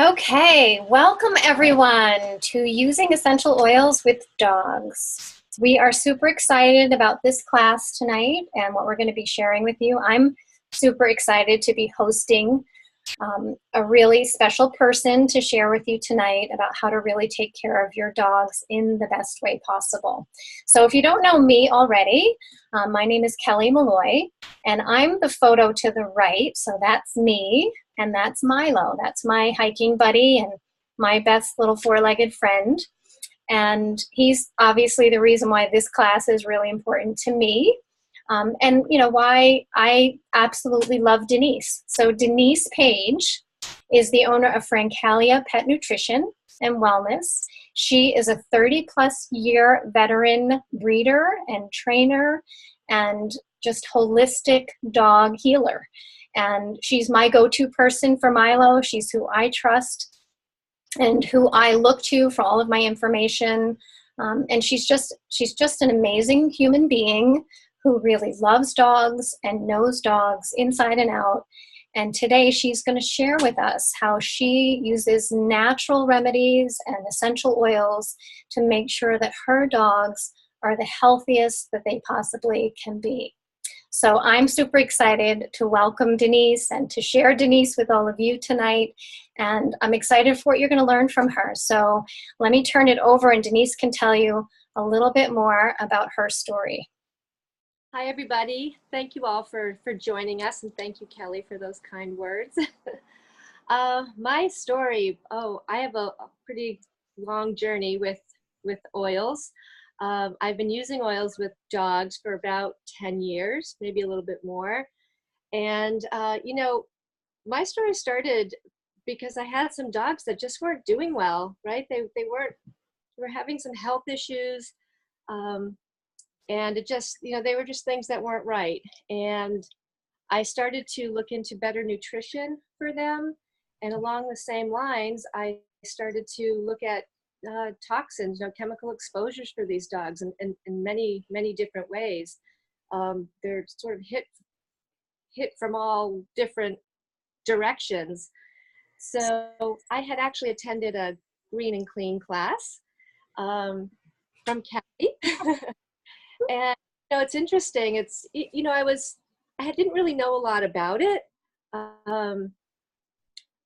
Okay, welcome everyone to Using Essential Oils with Dogs. We are super excited about this class tonight and what we're going to be sharing with you. I'm super excited to be hosting a really special person to share with you tonight about how to really take care of your dogs in the best way possible. So if you don't know me already, my name is Kelly Malloy, and I'm the photo to the right, so that's me, and that's Milo. That's my hiking buddy and my best little four-legged friend. And he's obviously the reason why this class is really important to me. And you know why I absolutely love Denise. So Denise Page is the owner of Francalia Pet Nutrition and Wellness. She is a 30-plus year veteran breeder and trainer and just holistic dog healer. And she's my go-to person for Milo. She's who I trust and who I look to for all of my information. And she's just an amazing human being who really loves dogs and knows dogs inside and out. And today she's going to share with us how she uses natural remedies and essential oils to make sure that her dogs are the healthiest that they possibly can be. So I'm super excited to welcome Denise and to share Denise with all of you tonight. And I'm excited for what you're going to learn from her. So let me turn it over and Denise can tell you a little bit more about her story. Hi, everybody. Thank you all for joining us, and thank you, Kelly, for those kind words. My story, I have a pretty long journey with oils. I've been using oils with dogs for about 10 years, maybe a little bit more. And, my story started because I had some dogs that just weren't doing well, right? They were having some health issues. And it just, they were just things that weren't right. And I started to look into better nutrition for them. And along the same lines, I started to look at toxins, chemical exposures for these dogs in many, many different ways. They're sort of hit from all different directions. So I had actually attended a green and clean class from Kelly. And it's interesting. It's I didn't really know a lot about it,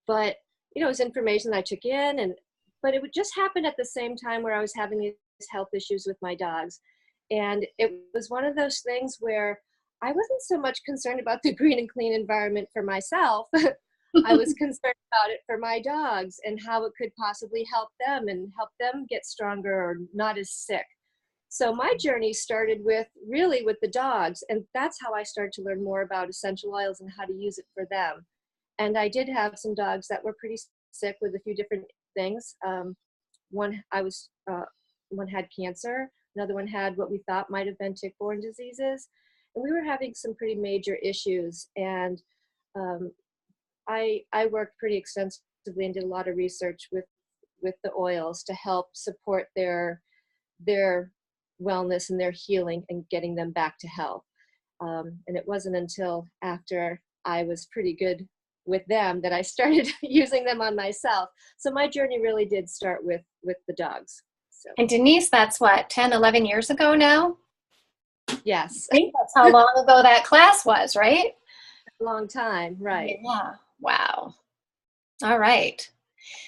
but it was information that I took in, but it would just happen at the same time where I was having these health issues with my dogs, and it was one of those things where I wasn't so much concerned about the green and clean environment for myself. I was concerned about it for my dogs and how it could possibly help them and help them get stronger or not as sick. So my journey started with the dogs, and that's how I started to learn more about essential oils and how to use it for them. And I did have some dogs that were pretty sick with a few different things. One had cancer, another one had what we thought might have been tick-borne diseases, and we were having some pretty major issues. And I worked pretty extensively and did a lot of research with the oils to help support their wellness and their healing and getting them back to health. And it wasn't until after I was pretty good with them that I started using them on myself. So my journey really did start with the dogs. So. And Denise, that's what, 10, 11 years ago now? Yes. I think that's how long ago that class was, right? A long time, right. Yeah. Wow. All right.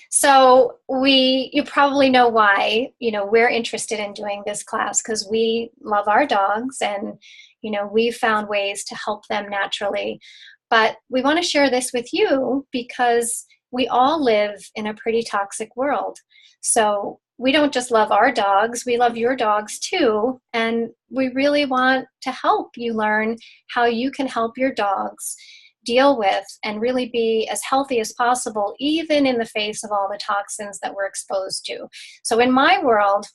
So you probably know why, we're interested in doing this class, because we love our dogs and, we've found ways to help them naturally. But we want to share this with you because we all live in a pretty toxic world. So we don't just love our dogs, we love your dogs too. And we really want to help you learn how you can help your dogs deal with and really be as healthy as possible, even in the face of all the toxins that we're exposed to. So in my world,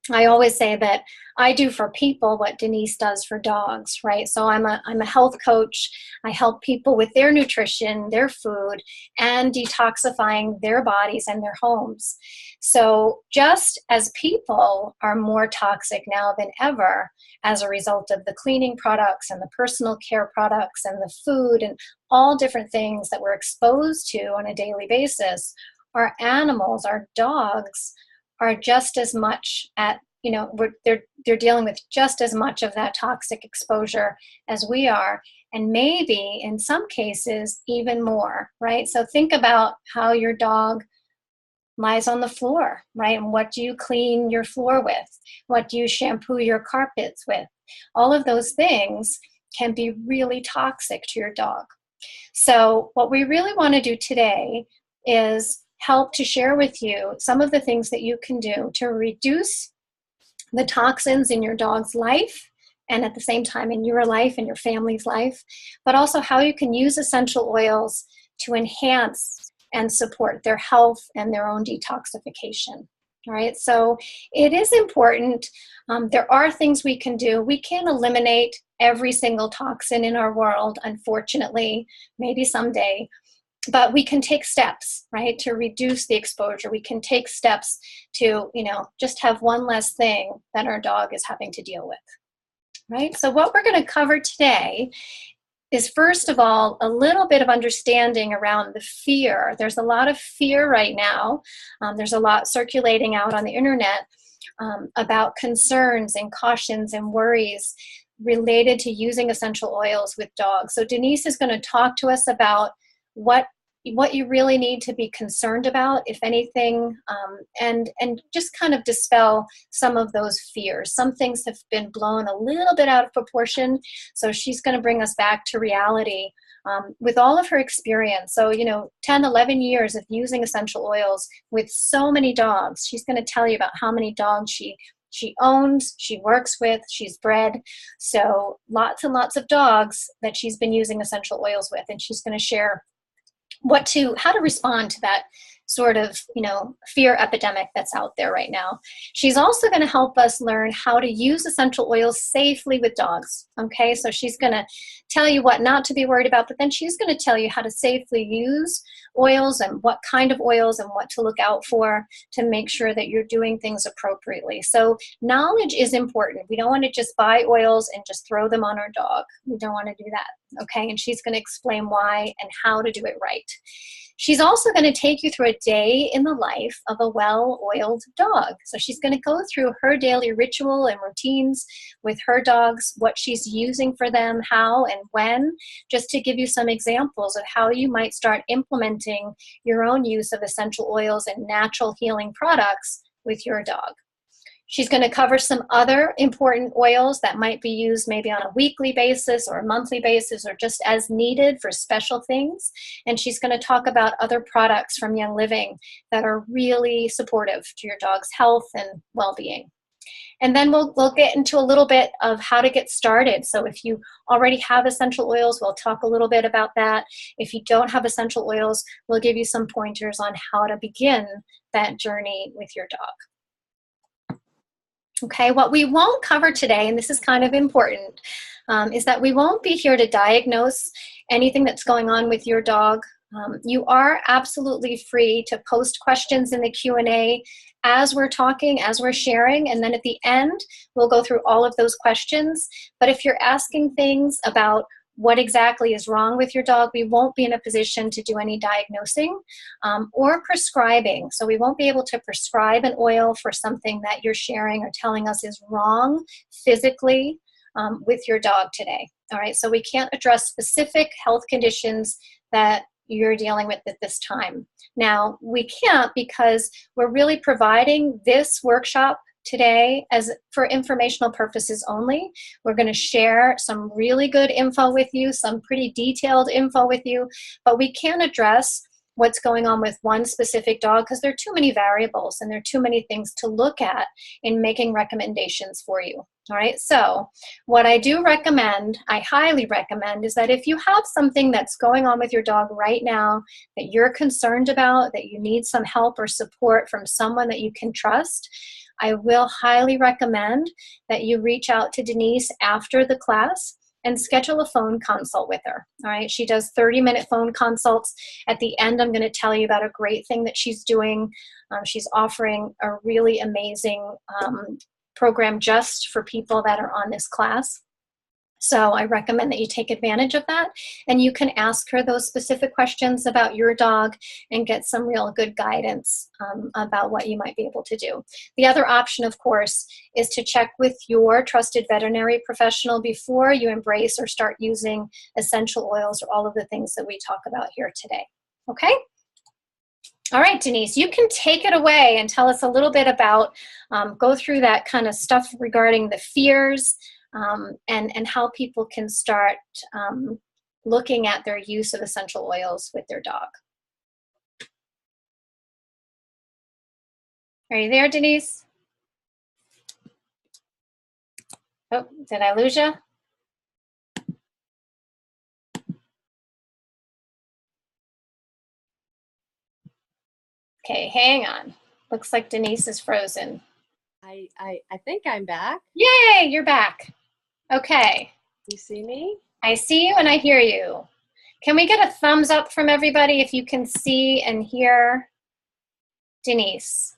I always say that I do for people what Denise does for dogs, right? So I'm a health coach. I help people with their nutrition, their food, and detoxifying their bodies and their homes. So just as people are more toxic now than ever as a result of the cleaning products and the personal care products and the food and all different things that we're exposed to on a daily basis, our animals, our dogs, are just as much at, they're dealing with just as much of that toxic exposure as we are, and maybe in some cases even more, right? So think about how your dog lies on the floor, right? And what do you clean your floor with? What do you shampoo your carpets with? All of those things can be really toxic to your dog. So what we really want to do today is help to share with you some of the things that you can do to reduce the toxins in your dog's life, and at the same time in your life and your family's life, but also how you can use essential oils to enhance and support their health and their own detoxification. All right, so it is important. There are things we can do. We can't eliminate every single toxin in our world, unfortunately, maybe someday, but we can take steps, right, to reduce the exposure. We can take steps to, just have one less thing that our dog is having to deal with, right? So what we're going to cover today is, first of all, a little bit of understanding around the fear. There's a lot of fear right now. There's a lot circulating out on the internet about concerns and cautions and worries related to using essential oils with dogs. So Denise is going to talk to us about what you really need to be concerned about, if anything, and just kind of dispel some of those fears. Some things have been blown a little bit out of proportion, so she's going to bring us back to reality with all of her experience. So, 10, 11 years of using essential oils with so many dogs. She's going to tell you about how many dogs she owns, she works with, she's bred. So lots and lots of dogs that she's been using essential oils with, and she's going to share how to respond to that sort of, fear epidemic that's out there right now. She's also going to help us learn how to use essential oils safely with dogs. Okay, so she's going to tell you what not to be worried about, but then she's going to tell you how to safely use oils and what kind of oils and what to look out for to make sure that you're doing things appropriately. So knowledge is important. We don't want to just buy oils and just throw them on our dog. We don't want to do that. Okay, and she's going to explain why and how to do it right. She's also going to take you through a day in the life of a well-oiled dog. So she's going to go through her daily ritual and routines with her dogs, what she's using for them, how and when, just to give you some examples of how you might start implementing your own use of essential oils and natural healing products with your dog. She's going to cover some other important oils that might be used maybe on a weekly basis or a monthly basis or just as needed for special things. And she's going to talk about other products from Young Living that are really supportive to your dog's health and well-being. And then we'll get into a little bit of how to get started. So if you already have essential oils, we'll talk a little bit about that. If you don't have essential oils, we'll give you some pointers on how to begin that journey with your dog. Okay, what we won't cover today, and this is kind of important, is that we won't be here to diagnose anything that's going on with your dog. You are absolutely free to post questions in the Q&A as we're talking, as we're sharing, and then at the end, we'll go through all of those questions. But if you're asking things about what exactly is wrong with your dog, we won't be in a position to do any diagnosing or prescribing. So we won't be able to prescribe an oil for something that you're sharing or telling us is wrong physically with your dog today. All right, so we can't address specific health conditions that you're dealing with at this time. Now, we can't because we're really providing this workshop today as for informational purposes only. We're going to share some really good info with you, some pretty detailed info with you, but we can't address what's going on with one specific dog because there are too many variables and there are too many things to look at in making recommendations for you. All right, so what I do recommend, I highly recommend, is that if you have something that's going on with your dog right now that you're concerned about, that you need some help or support from someone that you can trust, I will highly recommend that you reach out to Denise after the class and schedule a phone consult with her. All right, she does 30-minute phone consults. At the end, I'm going to tell you about a great thing that she's doing. She's offering a really amazing program just for people that are on this class. So I recommend that you take advantage of that, and you can ask her those specific questions about your dog and get some real good guidance about what you might be able to do. The other option, of course, is to check with your trusted veterinary professional before you embrace or start using essential oils or all of the things that we talk about here today. Okay? All right, Denise, you can take it away and tell us a little bit about, go through that kind of stuff regarding the fears and how people can start looking at their use of essential oils with their dog. Are you there, Denise? Oh, did I lose you? Okay, hang on. Looks like Denise is frozen. I think I'm back. Yay, you're back. Okay. You see me? I see you and I hear you. Can we get a thumbs up from everybody if you can see and hear Denise?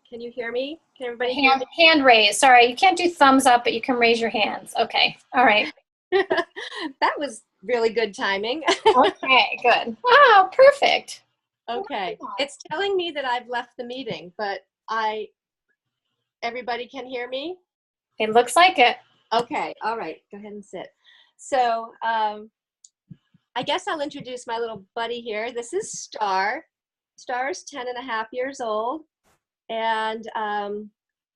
Can you hear me? Can everybody hear me? Hand raise. Sorry, you can't do thumbs up, but you can raise your hands. Okay. All right. That was really good timing. Okay, good. Wow, perfect. Okay. It's telling me that I've left the meeting, but everybody can hear me? It looks like it. Okay. All right. Go ahead and sit. So I guess I'll introduce my little buddy here. This is Star. Star is 10.5 years old. And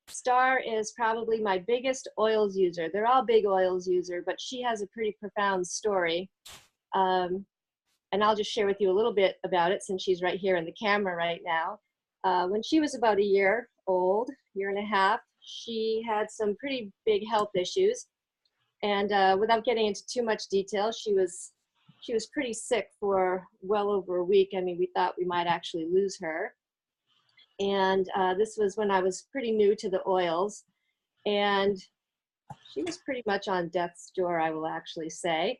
Star is probably my biggest oils user. They're all big oils user, but she has a pretty profound story. And I'll just share with you a little bit about it since she's right here in the camera right now. When she was about a year old, year and a half, she had some pretty big health issues. And without getting into too much detail, she was pretty sick for well over a week. I mean, we thought we might actually lose her. And this was when I was pretty new to the oils. And she was pretty much on death's door, I will actually say.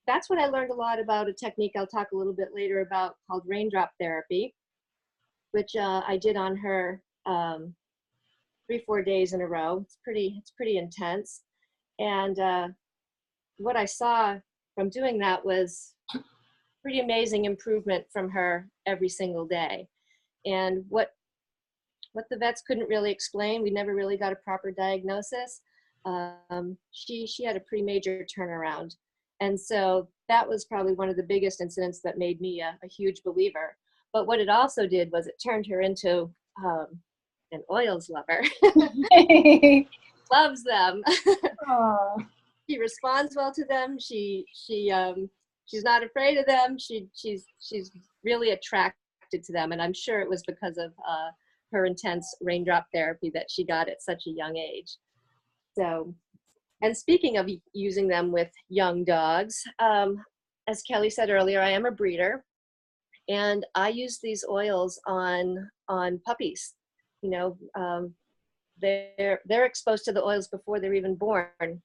That's when I learned a lot about a technique I'll talk a little bit later about called raindrop therapy, which I did on her 3-4 days in a row. It's pretty intense. And what I saw from doing that was pretty amazing improvement from her every single day. And what the vets couldn't really explain, we never really got a proper diagnosis. She had a pretty major turnaround. And so that was probably one of the biggest incidents that made me a huge believer. But what it also did was it turned her into an oils lover. Loves them. She responds well to them. She's not afraid of them. She's really attracted to them, and I'm sure it was because of her intense raindrop therapy that she got at such a young age. So, and speaking of using them with young dogs, as Kelly said earlier, I am a breeder, and I use these oils on puppies. You know, they're exposed to the oils before they're even born.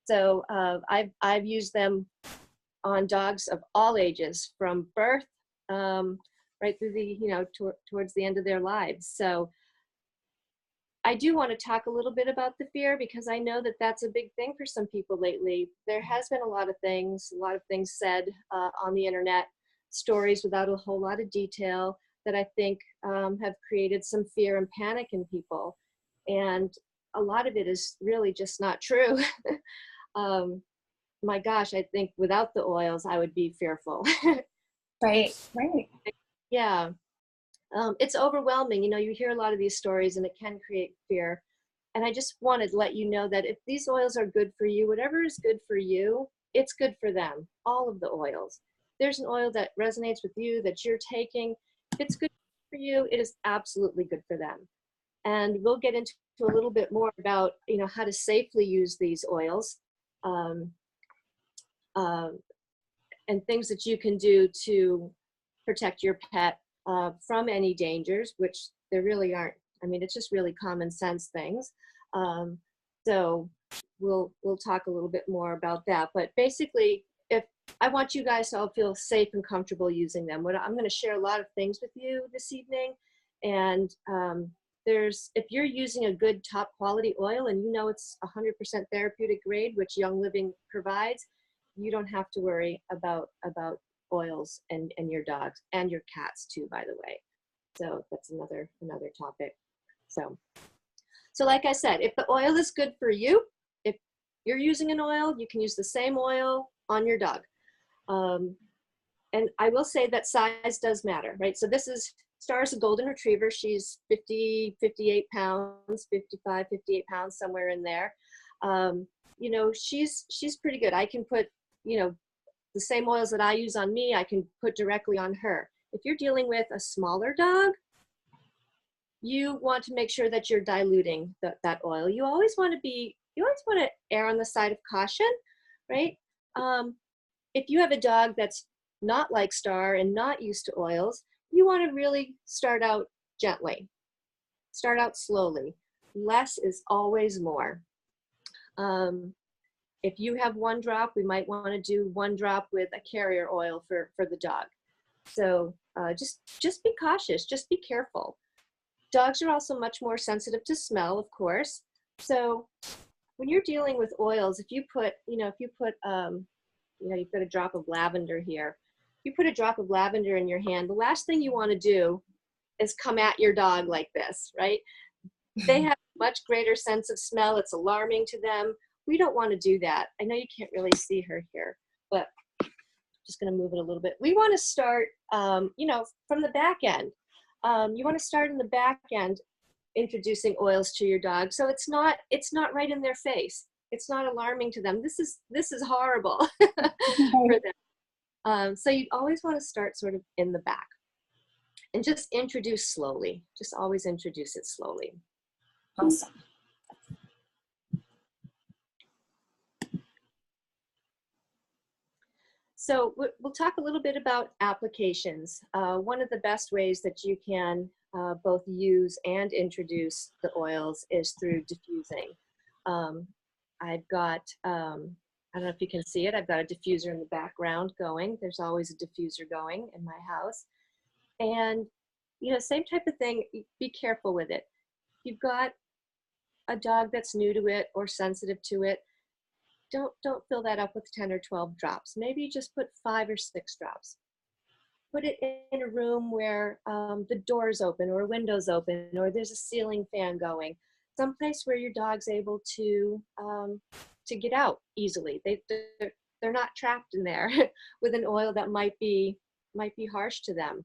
So I've used them on dogs of all ages, from birth right through the, towards the end of their lives. So I do want to talk a little bit about the fear, because I know that that's a big thing for some people lately. There has been a lot of things said on the internet, stories without a whole lot of detail that I think have created some fear and panic in people. And a lot of it is really just not true. My gosh, I think without the oils, I would be fearful. Right. Yeah. It's overwhelming. You hear a lot of these stories and it can create fear. And I just wanted to let you know that if these oils are good for you, whatever is good for you, it's good for them. All of the oils. There's an oil that resonates with you that you're taking. If it's good for you, it is absolutely good for them. And we'll get into a little bit more about, how to safely use these oils. And things that you can do to protect your pet from any dangers, which there really aren't. I mean, it's just really common sense things. So we'll talk a little bit more about that. But basically, if I want you guys to all feel safe and comfortable using them, I'm going to share a lot of things with you this evening, and if you're using a good top quality oil and you know it's 100% therapeutic grade, which Young Living provides, you don't have to worry about oils and your dogs and your cats too, by the way. So that's another topic. So like I said, if the oil is good for you, if you're using an oil, you can use the same oil on your dog. And I will say that size does matter, right? So this is Star's a golden retriever. She's 58 pounds, 55, 58 pounds, somewhere in there. You know, she's pretty good. I can put, you know, the same oils that I use on me, I can put directly on her. If you're dealing with a smaller dog, you want to make sure that you're diluting that oil. You always want to err on the side of caution, right? If you have a dog that's not like Star and not used to oils, you want to really start out gently. Start out slowly. Less is always more. If you have one drop, we might want to do one drop with a carrier oil for the dog. So just be cautious, just be careful. Dogs are also much more sensitive to smell, of course. So when you're dealing with oils, if you put, you've got a drop of lavender here. If you put a drop of lavender in your hand, the last thing you want to do is come at your dog like this, right? They have a much greater sense of smell. It's alarming to them. We don't want to do that. I know you can't really see her here, but I'm just going to move it a little bit. We want to start, from the back end. You want to start in the back end introducing oils to your dog. So it's not right in their face. It's not alarming to them. This is horrible for them. So you always want to start sort of in the back and just introduce slowly. Just always introduce it slowly. Awesome. So we'll talk a little bit about applications. One of the best ways that you can both use and introduce the oils is through diffusing. I've got, I don't know if you can see it, I've got a diffuser in the background going. There's always a diffuser going in my house. And, same type of thing, be careful with it. If you've got a dog that's new to it or sensitive to it, don't fill that up with 10 or 12 drops. Maybe just put 5 or 6 drops. Put it in a room where the door's open or a window's open or there's a ceiling fan going. Someplace where your dog's able to get out easily. They're not trapped in there with an oil that might be harsh to them.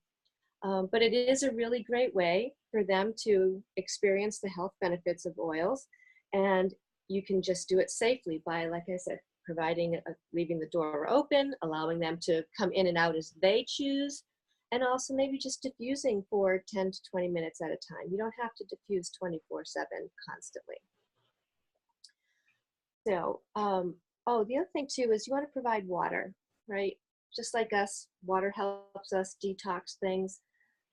But it is a really great way for them to experience the health benefits of oils, and you can just do it safely by, like I said, leaving the door open, allowing them to come in and out as they choose, and also maybe just diffusing for 10 to 20 minutes at a time. You don't have to diffuse 24/7 constantly. So, the other thing too is you want to provide water, right? Just like us, water helps us detox things.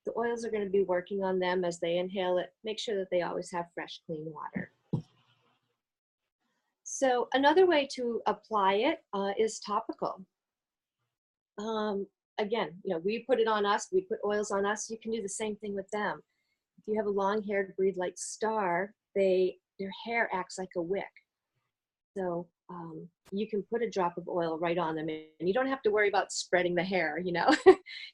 The oils are going to be working on them as they inhale it. Make sure that they always have fresh, clean water. So another way to apply it is topical. Again, we put it on us, we put oils on us, you can do the same thing with them. If you have a long-haired breed like Star, their hair acts like a wick. So you can put a drop of oil right on them, and you don't have to worry about spreading the hair,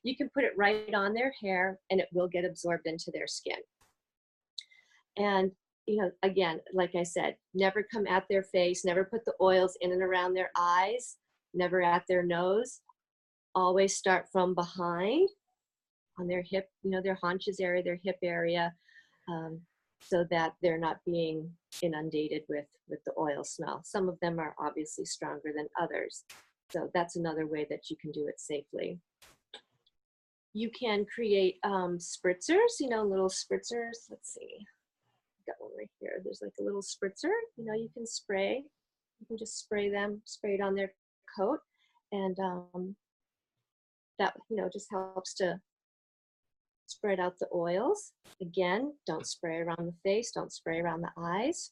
You can put it right on their hair and it will get absorbed into their skin. And again, like I said, never come at their face, never put the oils in and around their eyes, never at their nose. Always start from behind on their hip, their haunches area, their hip area, so that they're not being inundated with the oil smell. Some of them are obviously stronger than others. So that's another way that you can do it safely. You can create spritzers, little spritzers. Let's see. Got one right here. There's like a little spritzer, you can spray. You can just spray it on their coat, and that just helps to spread out the oils. Again, don't spray around the face, don't spray around the eyes.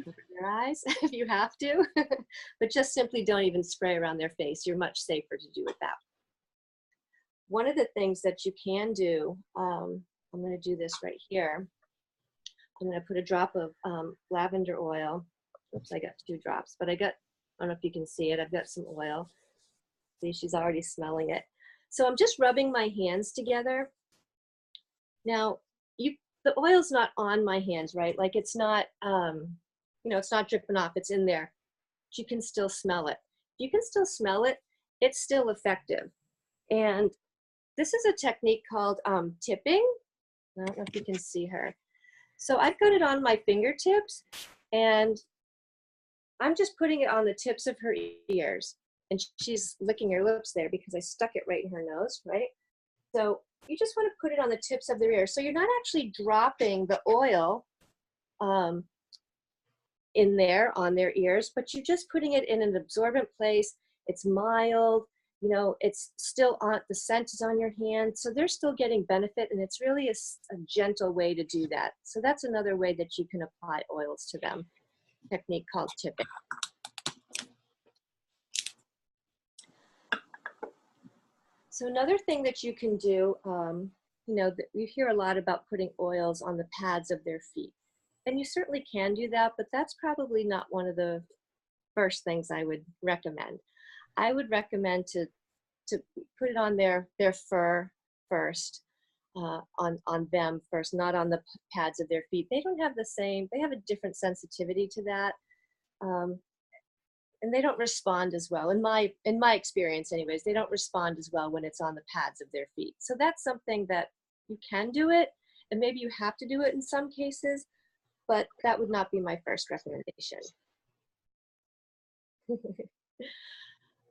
Cover their eyes if you have to, but just simply don't even spray around their face. You're much safer to do it that way. One of the things that you can do, I'm going to do this right here. I'm going to put a drop of lavender oil. Oops, I got 2 drops, but I don't know if you can see it. I've got some oil. See, she's already smelling it. So I'm just rubbing my hands together. Now, the oil's not on my hands, right? Like it's not, it's not dripping off. It's in there. But you can still smell it. You can still smell it. It's still effective. And this is a technique called tipping. I don't know if you can see her. So I've got it on my fingertips, and I'm just putting it on the tips of her ears. And she's licking her lips there because I stuck it right in her nose, right? So you just want to put it on the tips of their ears. So you're not actually dropping the oil in there on their ears, but you're just putting it in an absorbent place. It's mild, it's still on, the scent is on your hand. So they're still getting benefit, and it's really a gentle way to do that. So that's another way that you can apply oils to them, technique called tipping. So another thing that you can do, we hear a lot about putting oils on the pads of their feet. And you certainly can do that, but that's probably not one of the first things I would recommend. I would recommend to put it on their fur first, on them first, not on the pads of their feet. They don't have the same, they have a different sensitivity to that. And they don't respond as well. In my experience anyways, they don't respond as well when it's on the pads of their feet. So that's something that you can do it, and maybe you have to do it in some cases, but that would not be my first recommendation.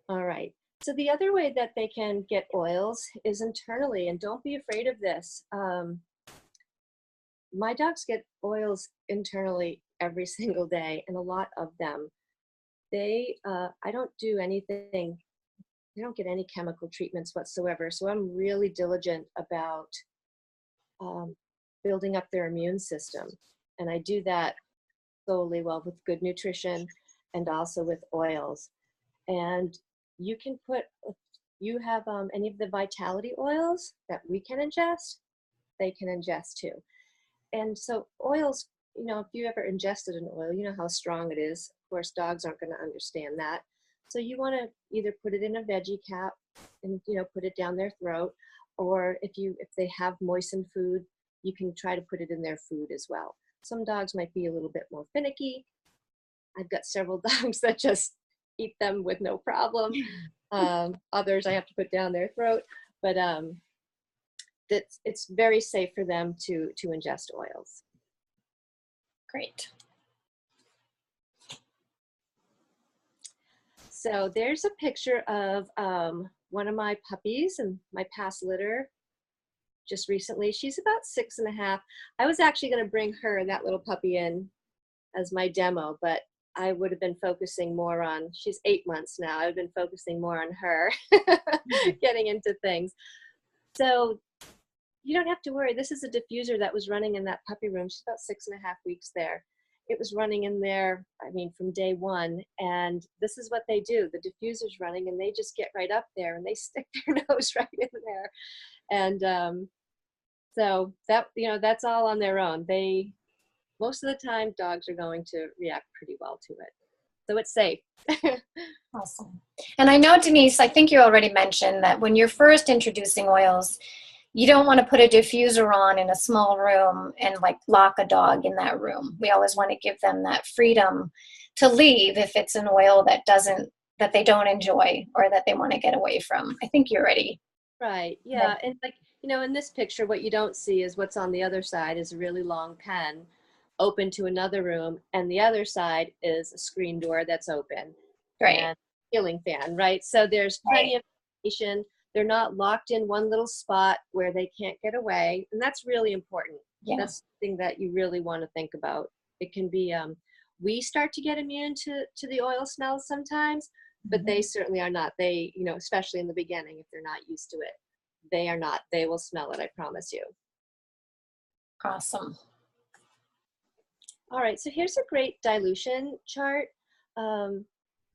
All right. So the other way that they can get oils is internally, and don't be afraid of this. My dogs get oils internally every single day, and a lot of them. I don't do anything, they don't get any chemical treatments whatsoever. So I'm really diligent about building up their immune system. And I do that solely, with good nutrition and also with oils. And you can you have any of the vitality oils that we can ingest, they can ingest too. And so oils, if you ever ingested an oil, you know how strong it is. Of course, dogs aren't going to understand that. So you want to either put it in a veggie cap and, put it down their throat, or if they have moistened food, you can try to put it in their food as well. Some dogs might be a little bit more finicky. I've got several dogs that just eat them with no problem. Others I have to put down their throat, but it's very safe for them to ingest oils. Great. So there's a picture of one of my puppies and my past litter just recently. She's about 6.5. I was actually going to bring that little puppy in as my demo, but I would have been focusing more on, she's 8 months now, I've been focusing more on her getting into things. So you don't have to worry. This is a diffuser that was running in that puppy room. She's about 6.5 weeks there. It was running in there, from day one. And this is what they do. The diffuser's running, and they just get right up there and they stick their nose right in there. And so that, that's all on their own. Most of the time, dogs are going to react pretty well to it. So it's safe. Awesome. And I know, Denise, I think you already mentioned that when you're first introducing oils, you don't want to put a diffuser on in a small room and lock a dog in that room. We always want to give them that freedom to leave if it's an oil that they don't enjoy or that they want to get away from. I think you're ready. Right. Yeah. And in this picture, what you don't see is what's on the other side is a really long pen open to another room, and the other side is a screen door that's open. Right. And ceiling fan, right? So there's plenty of information. They're not locked in one little spot where they can't get away. And that's really important. Yeah. That's something that you really want to think about. It can be, we start to get immune to the oil smells sometimes, but they certainly are not. They, especially in the beginning, if they're not used to it, they are not. They will smell it, I promise you. Awesome. All right, so here's a great dilution chart.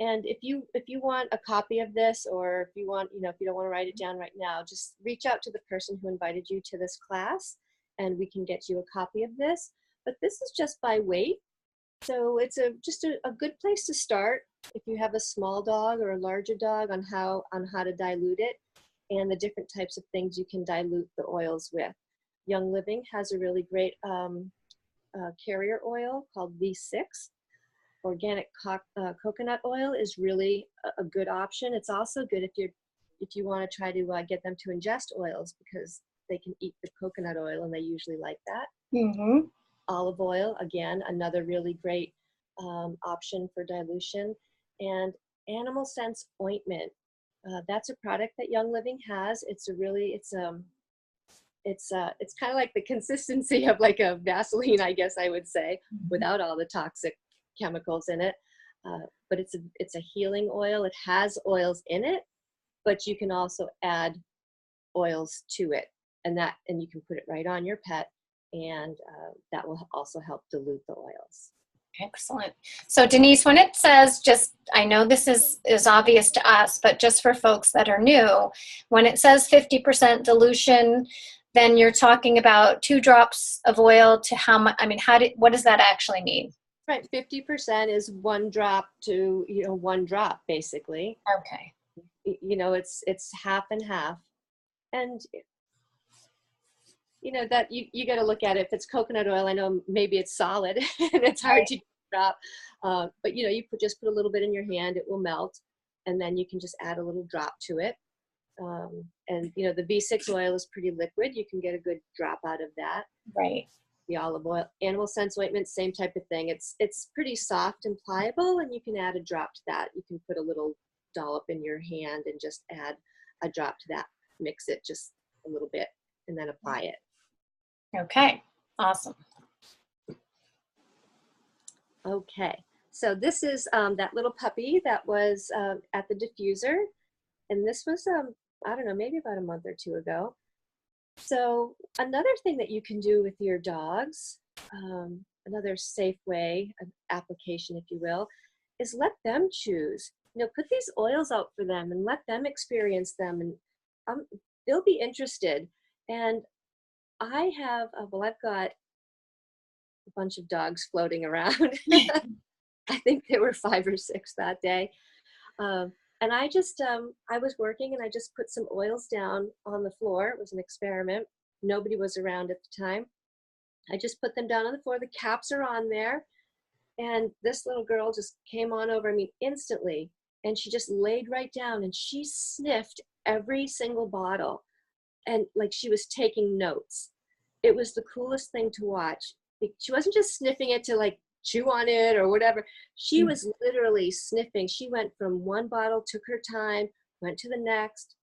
And if you want a copy of this, or if you want, if you don't want to write it down right now, just reach out to the person who invited you to this class, and we can get you a copy of this. but this is just by weight. So it's just a good place to start if you have a small dog or a larger dog on how to dilute it and the different types of things you can dilute the oils with. Young Living has a really great carrier oil called V6. Organic coconut oil is really a good option. It's also good if you want to try to get them to ingest oils, because they can eat the coconut oil and they usually like that. Mm-hmm. Olive oil, again, another really great option for dilution. And Animal Sense ointment. That's a product that Young Living has. It's kind of like the consistency of like a Vaseline, I guess I would say, without all the toxic chemicals in it. But it's a healing oil. It has oils in it, but you can also add oils to it, and you can put it right on your pet, and that will also help dilute the oils. Excellent. So Denise, when it says, just, I know this is obvious to us, but just for folks that are new, when it says 50% dilution, then you're talking about 2 drops of oil to how much? I mean, what does that actually mean? Right, 50% is 1 drop to 1 drop basically. Okay. It's half and half, and that you got to look at it. If it's coconut oil, I know maybe it's solid and it's hard to drop, but you just put a little bit in your hand, it will melt, and then you can just add a little drop to it. And the V6 oil is pretty liquid. You can get a good drop out of that. Right. The olive oil, Animal Sense ointment, same type of thing. It's pretty soft and pliable, and you can add a drop to that. You can put a little dollop in your hand and just add a drop to that. Mix it just a little bit, and then apply it. Okay. Awesome. Okay. So this is that little puppy that was at the diffuser, and this was I don't know, maybe about a month or 2 ago. So another thing that you can do with your dogs, another safe way, an application, if you will, is let them choose. Put these oils out for them and let them experience them, and they'll be interested. And I have, I've got a bunch of dogs floating around. I think there were 5 or 6 that day. And I just, I was working and I just put some oils down on the floor. It was an experiment. Nobody was around at the time. I just put them down on the floor. The caps are on there. And this little girl just came on over me instantly. And she just laid right down and she sniffed every single bottle. And like she was taking notes. It was the coolest thing to watch. She wasn't just sniffing it to like chew on it or whatever. She was literally sniffing. She went from one bottle, took her time, went to the next,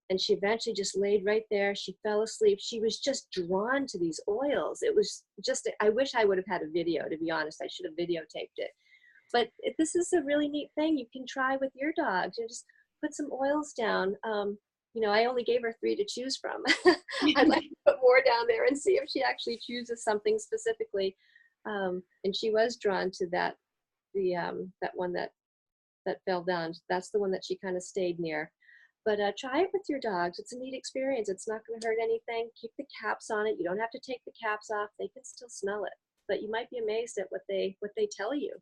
and she eventually just laid right there. She fell asleep. She was just drawn to these oils. It was just, I wish I would have had a video, to be honest. I should have videotaped it. But this is a really neat thing you can try with your dogs. You just put some oils down. I only gave her 3 to choose from. I'd like to put more down there and see if she actually chooses something specifically. And she was drawn to that one that fell down. That's the one that she kind of stayed near. But try it with your dogs. It's a neat experience. It's not going to hurt anything. Keep the caps on it. You don't have to take the caps off. They can still smell it. But you might be amazed at what they tell you.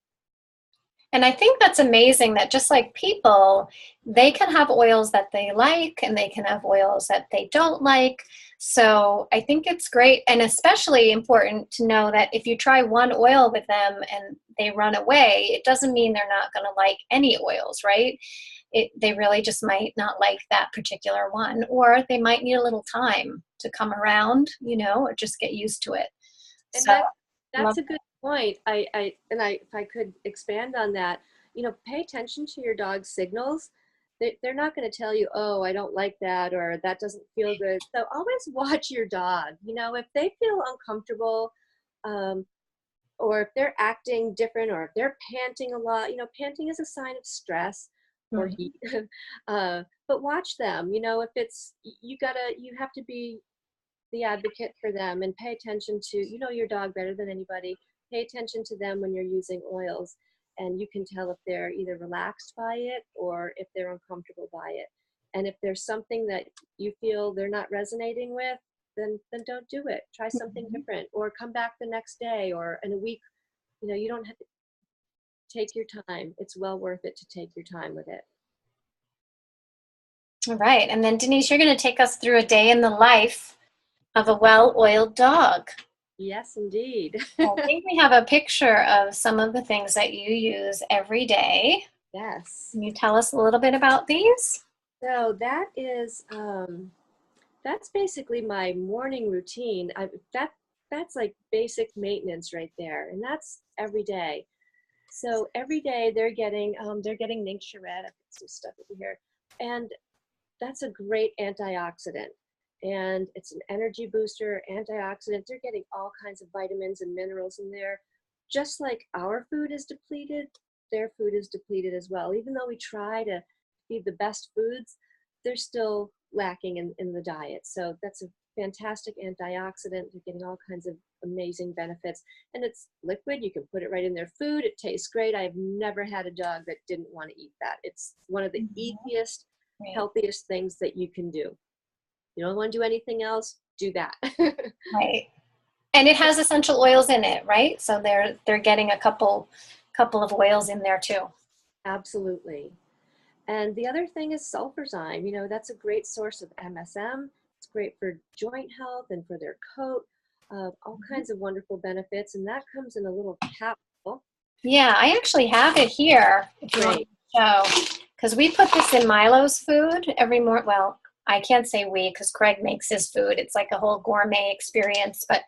And I think that's amazing that just like people, they can have oils that they like and they can have oils that they don't like. So I think it's great and especially important to know that if you try one oil with them and they run away, it doesn't mean they're not going to like any oils, right? They really just might not like that particular one, or they might need a little time to come around, or just get used to it. And so that's a good point. If I could expand on that, pay attention to your dog's signals. They're not going to tell you, oh, I don't like that, or that doesn't feel good. So always watch your dog. If they feel uncomfortable, or if they're acting different, or if they're panting a lot, panting is a sign of stress or heat. But watch them. If it's, you have to be the advocate for them and pay attention to, your dog better than anybody. Pay attention to them when you're using oils, and you can tell if they're either relaxed by it or if they're uncomfortable by it. And if there's something that you feel they're not resonating with, then don't do it. Try something different, or come back the next day or in a week. You don't have to take your time. It's well worth it to take your time with it. All right. And then Denise, you're going to take us through a day in the life of a well-oiled dog. Yes, indeed. I think we have a picture of some of the things that you use every day. Yes. Can you tell us a little bit about these? So that is, that's basically my morning routine. That's like basic maintenance right there, and that's every day. So every day they're getting Ningxia Red. I've got some stuff over here, and that's a great antioxidant, and it's an energy booster, antioxidant. They're getting all kinds of vitamins and minerals in there. Just like our food is depleted, their food is depleted as well. Even though we try to feed the best foods, they're still lacking in the diet. So that's a fantastic antioxidant. They're getting all kinds of amazing benefits. And it's liquid. You can put it right in their food. It tastes great. I've never had a dog that didn't want to eat that. It's one of the easiest, healthiest things that you can do. You don't want to do anything else, do that. Right. And it has essential oils in it, right? So they're getting a couple of oils in there too. Absolutely. And the other thing is sulfurzyme. That's a great source of MSM. It's great for joint health and for their coat. All kinds of wonderful benefits. And that comes in a little capsule. Yeah, I actually have it here. If you want to show, because we put this in Milo's food every morning. Well, I can't say we because Craig makes his food. It's like a whole gourmet experience. But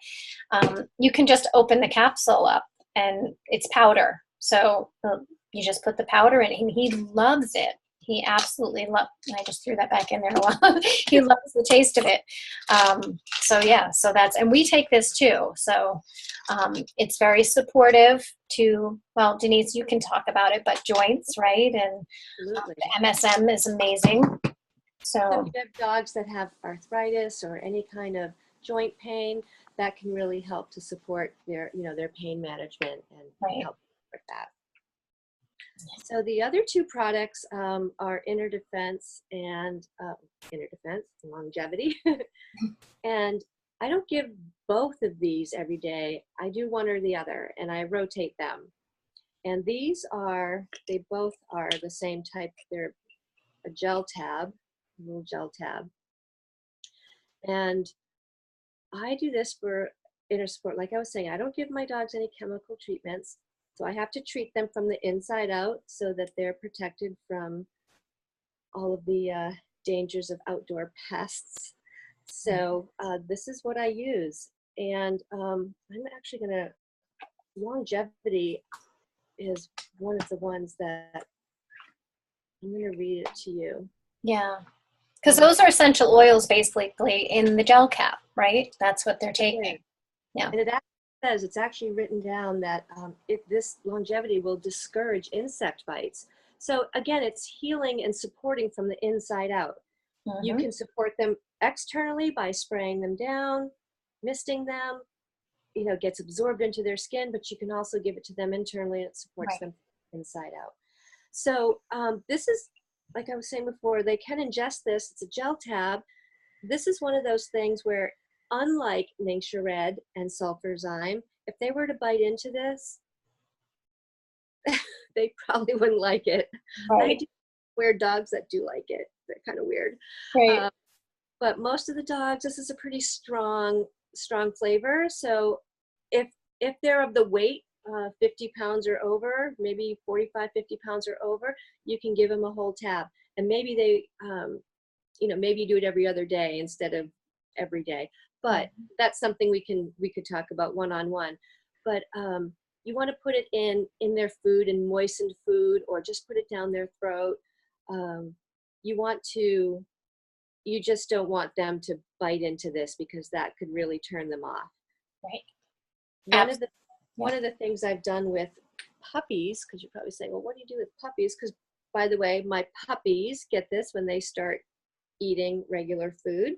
you can just open the capsule up, and it's powder. So you just put the powder in, and he loves it. He absolutely loves. I just threw that back in there a while. He loves the taste of it. So yeah, so that's, and we take this too. So it's very supportive to, well, Denise, you can talk about it, but joints, right? And the MSM is amazing. So if you have dogs that have arthritis or any kind of joint pain, that can really help to support their pain management and help with that. So the other two products are Inner Defense and Longevity. And I don't give both of these every day. I do one or the other, and I rotate them. And they both are the same type. They're a gel tab, a little gel tab. And I do this for inner support. Like I was saying, I don't give my dogs any chemical treatments. So I have to treat them from the inside out so that they're protected from all of the dangers of outdoor pests. So this is what I use. And I'm actually going to, Longevity is one of the ones that I'm going to read it to you. Yeah. Because those are essential oils basically in the gel cap, right? That's what they're taking. Yeah. And it actually says, it's actually written down that this Longevity will discourage insect bites. So again, it's healing and supporting from the inside out. You can support them externally by spraying them down, misting them, gets absorbed into their skin, but you can also give it to them internally and it supports them inside out. So this is, like I was saying before, they can ingest this. It's a gel tab. This is one of those things where, unlike Ningxia Red and sulfurzyme, if they were to bite into this, they probably wouldn't like it. Right. I do weird dogs that do like it. They're kind of weird. Right. But most of the dogs, this is a pretty strong flavor. So if they're of the weight, 50 pounds or over, maybe 45, 50 pounds or over, you can give them a whole tab. And maybe they, maybe you do it every other day instead of every day. But that's something we could talk about one-on-one. But you want to put it in their food, in moistened food, or just put it down their throat. You just don't want them to bite into this because that could really turn them off. Right. One of the things I've done with puppies, because you're probably saying, well, what do you do with puppies? Because, by the way, my puppies get this when they start eating regular food.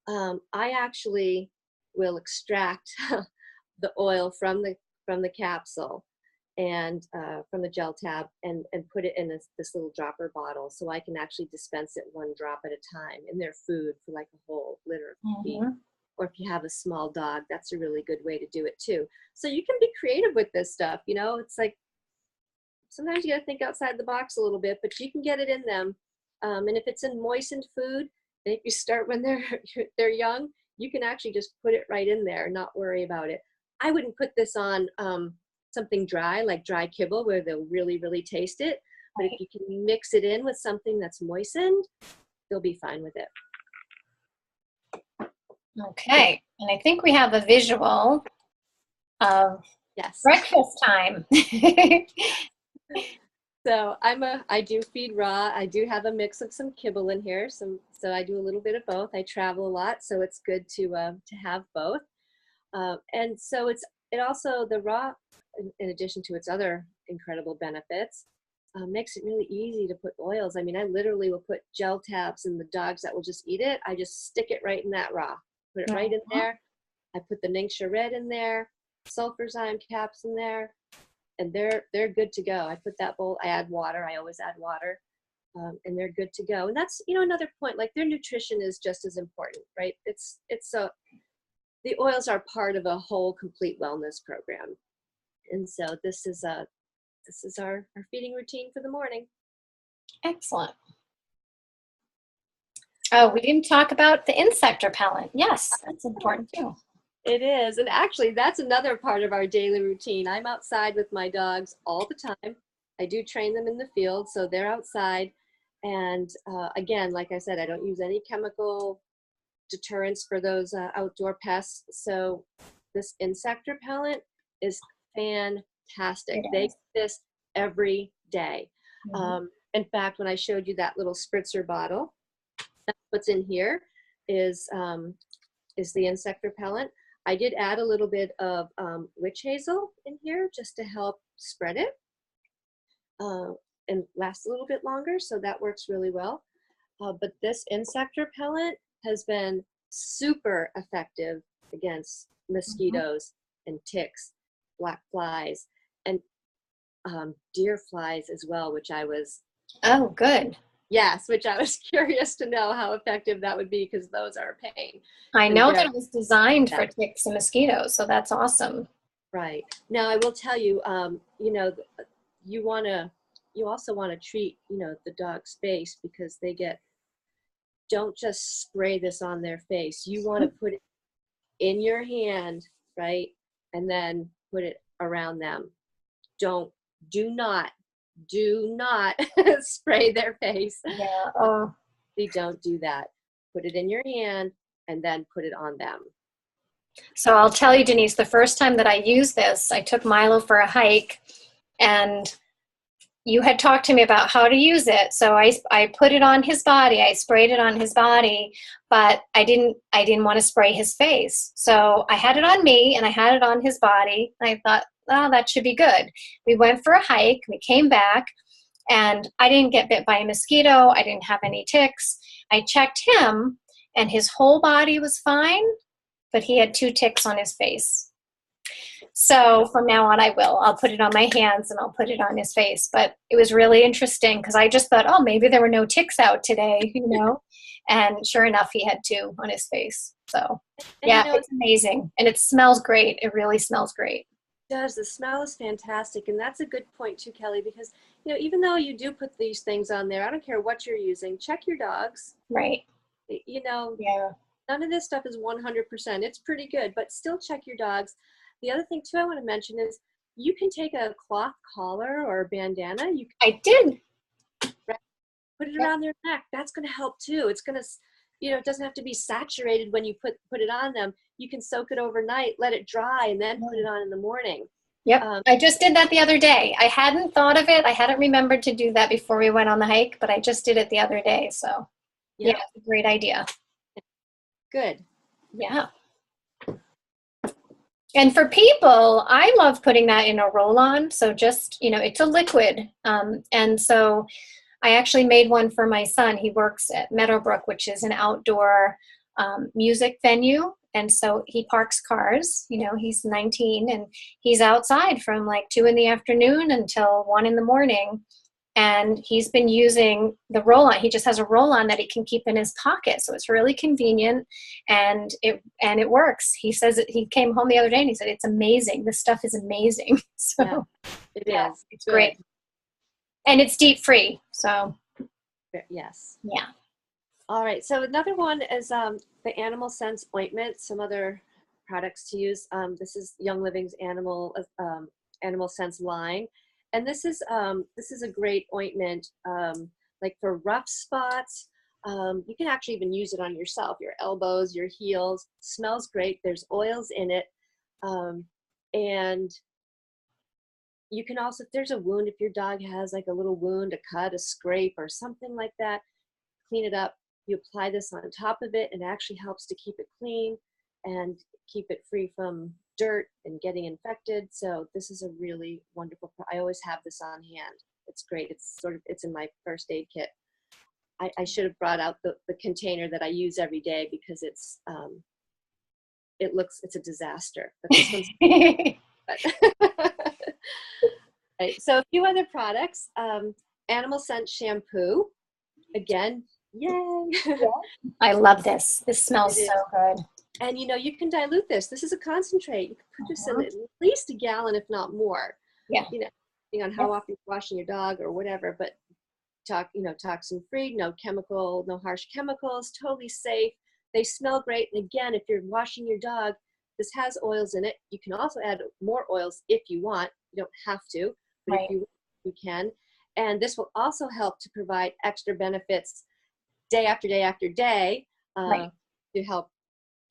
I actually will extract the oil from the capsule, and from the gel tab and put it in this little dropper bottle, so I can actually dispense it one drop at a time in their food for like a whole litter of feed. Or if you have a small dog, that's a really good way to do it too. So you can be creative with this stuff. You know, it's like sometimes you got to think outside the box a little bit, but you can get it in them. And if it's in moistened food, and if you start when they're young, you can actually just put it right in there and not worry about it. I wouldn't put this on something dry, like dry kibble, where they'll really, really taste it. But if you can mix it in with something that's moistened, they'll be fine with it. Okay, and I think we have a visual of breakfast time. So I do feed raw. I do have a mix of some kibble in here. So I do a little bit of both. I travel a lot, so it's good to have both. And so it also, the raw, in addition to its other incredible benefits, makes it really easy to put oils. I mean, I literally will put gel tabs in the dogs that will just eat it. I just stick it right in that raw. Put it right in there. I put the Ningxia Red in there, sulfurzyme caps in there, and they're good to go. I put that bowl, I add water. I always add water, and they're good to go. And that's, you know, another point, like their nutrition is just as important, right? The oils are part of a whole complete wellness program. And so this is our feeding routine for the morning. Excellent. Oh, we didn't talk about the insect repellent. Yes, that's important too. It is. And actually, that's another part of our daily routine. I'm outside with my dogs all the time. I do train them in the field, so they're outside. And again, like I said, I don't use any chemical deterrents for those outdoor pests. So this insect repellent is fantastic. They do this every day. In fact, when I showed you that little spritzer bottle, that's what's in here is the insect repellent. I did add a little bit of witch hazel in here just to help spread it and last a little bit longer, so that works really well. But this insect repellent has been super effective against mosquitoes and ticks, black flies, and deer flies as well, which I was... Oh, good. Yes, which I was curious to know how effective that would be, because those are a pain. I know that it was designed for ticks and mosquitoes, so that's awesome. Right. Now, I will tell you, you know, you also want to treat, you know, the dog's face, because don't just spray this on their face. You want to put it in your hand, right? And then put it around them. Do not spray their face. Yeah. They don't do that. Put it in your hand and then put it on them. So I'll tell you, Denise, the first time that I used this, I took Milo for a hike, and you had talked to me about how to use it. So I put it on his body. I sprayed it on his body, but I didn't want to spray his face. So I had it on me and I had it on his body. And I thought, oh, that should be good. We went for a hike. We came back, and I didn't get bit by a mosquito. I didn't have any ticks. I checked him, and his whole body was fine, but he had 2 ticks on his face. So from now on, I'll put it on my hands and I'll put it on his face. But it was really interesting, because I just thought, oh, maybe there were no ticks out today, you know? And sure enough, he had 2 on his face. So yeah, it's amazing. And it smells great. It really smells great. It does. The smell is fantastic. And that's a good point too, Kelly, because, you know, even though you do put these things on there, I don't care what you're using, check your dogs. Right. You know, yeah. None of this stuff is 100%. It's pretty good, but still check your dogs. The other thing too I want to mention is you can take a cloth collar or a bandana. I did. Put it around their neck. That's going to help too. It's going to, you know, it doesn't have to be saturated when you put it on them. You can soak it overnight, let it dry, and then put it on in the morning. Yep. I just did that the other day. I hadn't thought of it. I hadn't remembered to do that before we went on the hike, but I just did it the other day. So yeah, it's a great idea. Good. Yeah. And for people, I love putting that in a roll-on. So just, you know, it's a liquid. And so I actually made one for my son. He works at Meadowbrook, which is an outdoor music venue. And so he parks cars, you know, he's 19 and he's outside from like 2 in the afternoon until 1 in the morning. And he's been using the roll-on. He just has a roll-on that he can keep in his pocket. So it's really convenient and it works. He says that he came home the other day and he said, it's amazing. This stuff is amazing. So Yeah, it is. it's Good. great. And it's DEET free. So yes. yeah. All right. So another one is the Animal Sense ointment, some other products to use. This is Young Living's Animal Sense line. And this is a great ointment, like for rough spots. You can actually even use it on yourself, your elbows, your heels. Smells great. There's oils in it. And you can also, if there's a wound, if your dog has like a little wound, a cut, a scrape, or something like that, clean it up. You apply this on top of it, and it actually helps to keep it clean and keep it free from dirt and getting infected. So this is a really wonderful, I always have this on hand. It's great. It's in my first aid kit. I should have brought out the container that I use every day because it's a disaster. But this one's right, so a few other products. Animal Scent shampoo. Again, yay. I love this. This smells so good. And you know, you can dilute this. This is a concentrate. You can put this in at least a gallon, if not more. Yeah. You know, depending on how often you're washing your dog or whatever, but toxin free, no harsh chemicals, totally safe. They smell great. And again, if you're washing your dog, this has oils in it. You can also add more oils if you want. You don't have to, but if you can. And this will also help to provide extra benefits day after day after day to help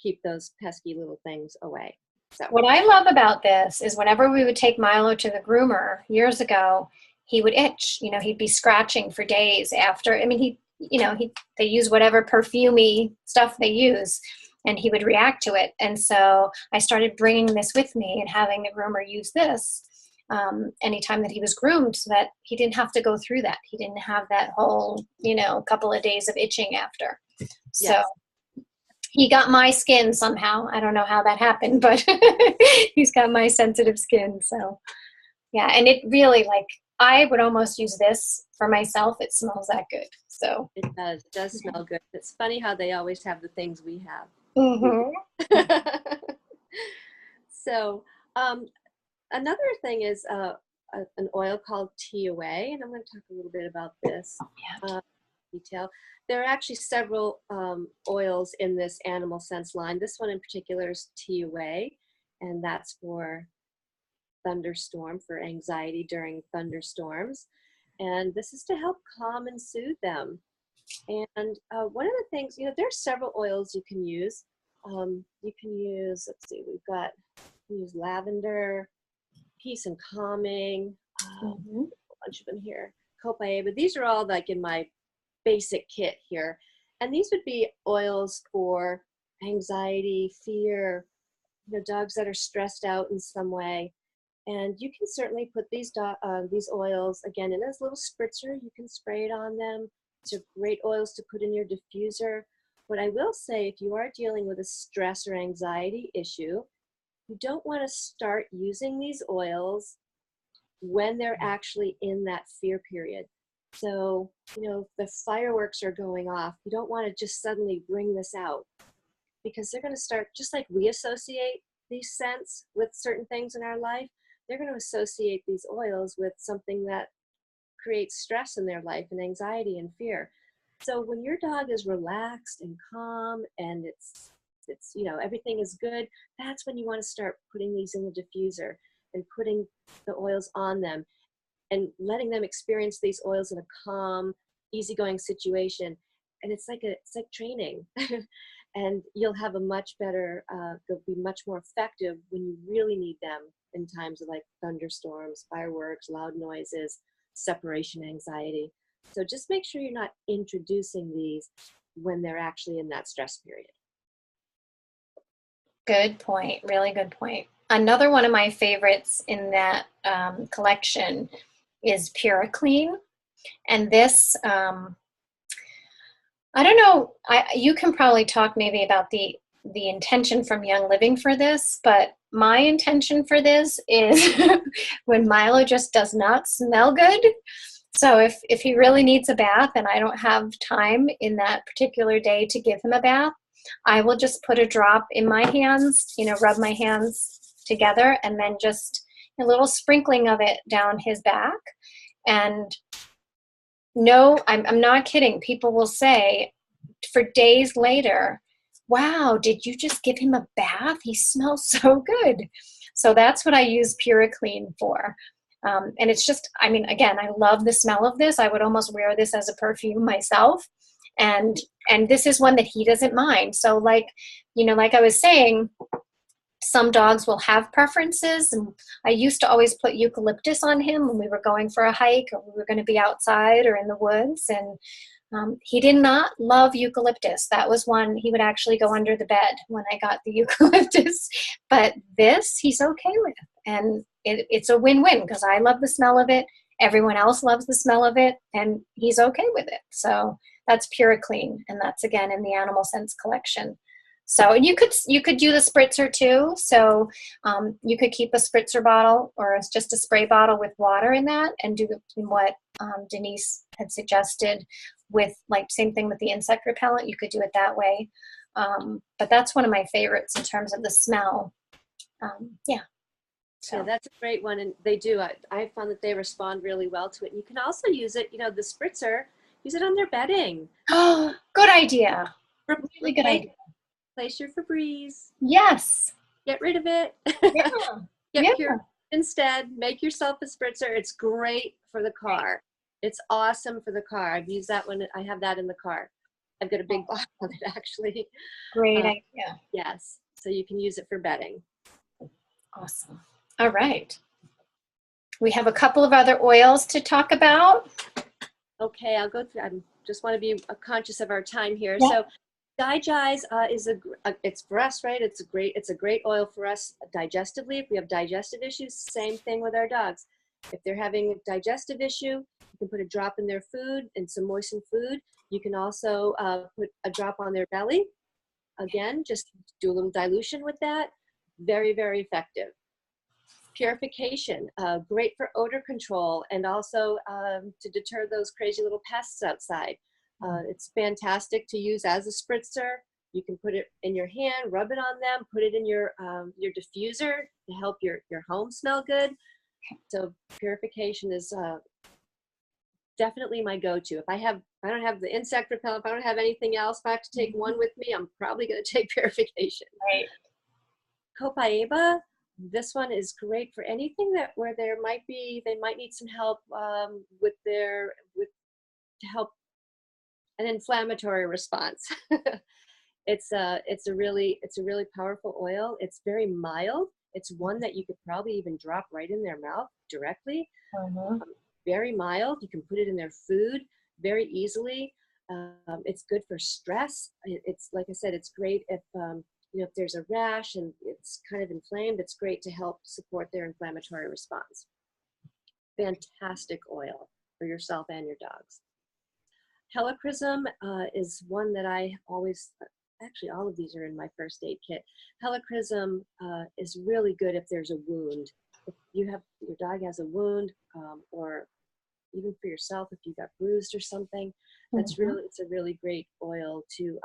keep those pesky little things away. So what I love about this is whenever we would take Milo to the groomer years ago, he would itch. You know, he'd be scratching for days after. I mean, they use whatever perfumey stuff they use, and he would react to it. And so I started bringing this with me and having the groomer use this anytime that he was groomed, so that he didn't have to go through that. He didn't have that whole, couple of days of itching after. So he got my skin somehow. I don't know how that happened, but he's got my sensitive skin. So yeah, and it really, I would almost use this for myself. It smells that good. So it does smell good. It's funny how they always have the things we have. Mm-hmm. So another thing is an oil called TOA, and I'm going to talk a little bit about this detail. There are actually several oils in this Animal Sense line. This one in particular is TOA, and that's for for anxiety during thunderstorms. And this is to help calm and soothe them. And one of the things, there's several oils you can use. You can use, we use lavender, peace and calming, a bunch of them here, copaiba. These are all like in my basic kit here. And these would be oils for anxiety, fear, dogs that are stressed out in some way. And you can certainly put these oils, again, in this little spritzer. You can spray it on them. These are great oils to put in your diffuser. What I will say, if you are dealing with a stress or anxiety issue, you don't want to start using these oils when they're actually in that fear period. So, if the fireworks are going off, you don't want to just suddenly bring this out, because they're going to start, just like we associate these scents with certain things in our life, they're going to associate these oils with something that creates stress in their life and anxiety and fear. So when your dog is relaxed and calm and it's everything is good, that's when you want to start putting these in the diffuser and putting the oils on them and letting them experience these oils in a calm, easygoing situation. And it's like training. And you'll have a much better, they'll be much more effective when you really need them in times of like thunderstorms, fireworks, loud noises, separation anxiety. So just make sure you're not introducing these when they're actually in that stress period. Good point. Really good point. Another one of my favorites in that collection is PuraClean. And this, I don't know, you can probably talk maybe about the the intention from Young Living for this, but my intention for this is when Milo just does not smell good. So if he really needs a bath and I don't have time in that particular day to give him a bath, I will just put a drop in my hands, rub my hands together, and then just a little sprinkling of it down his back. And no, I'm not kidding. People will say for days later, wow, did you just give him a bath? He smells so good. So that's what I use PuraClean for. And it's just, again, I love the smell of this. I would almost wear this as a perfume myself. And this is one that he doesn't mind. So like I was saying, some dogs will have preferences. And I used to always put eucalyptus on him when we were going for a hike or we were going to be outside or in the woods. And he did not love eucalyptus. That was one he would actually go under the bed when I got the eucalyptus. But this, he's okay with. And it's a win-win because I love the smell of it. Everyone else loves the smell of it. And he's okay with it. So that's PuraClean. And that's, again, in the Animal Sense collection. So you could do the spritzer too. So you could keep a spritzer bottle or just a spray bottle with water in that and do what Denise had suggested with, like, same thing with the insect repellent. You could do it that way. But that's one of my favorites in terms of the smell. Yeah. So. Yeah, that's a great one. And they do. I found that they respond really well to it. You can also use it, the spritzer, use it on their bedding. Oh, good idea. Really good idea. Place your Febreze. Yes. Get rid of it. Yeah. Get Pure instead. Make yourself a spritzer. It's great for the car. It's awesome for the car. I've used that one. I have that in the car. I've got a big bottle of it, actually. Great idea. Yes. So you can use it for bedding. Awesome. All right. We have a couple of other oils to talk about. Okay, I'll go through. I just want to be conscious of our time here. Yeah. So Digize is it's for us, right? It's a great oil for us digestively. If we have digestive issues, same thing with our dogs. If they're having a digestive issue, you can put a drop in their food and some moistened food. You can also put a drop on their belly. Again, just do a little dilution with that. Very, very effective. Purification, great for odor control and also to deter those crazy little pests outside. It's fantastic to use as a spritzer. You can put it in your hand, rub it on them, put it in your diffuser to help your home smell good. So purification is definitely my go-to. If I don't have the insect repellent, if I don't have anything else, if I have to take one with me, I'm probably going to take purification. Right. Copaiba, this one is great for anything where they might need some help to help an inflammatory response. It's a really powerful oil. It's very mild. It's one that you could probably even drop right in their mouth directly. Very mild. You can put it in their food very easily. It's good for stress. It's, like I said, it's great if if there's a rash and it's kind of inflamed. It's great to help support their inflammatory response. Fantastic oil for yourself and your dogs. Helichrysum is one that I always, actually all of these are in my first aid kit. Helichrysum is really good if there's a wound. If your dog has a wound, or even for yourself if you got bruised or something, it's a really great oil to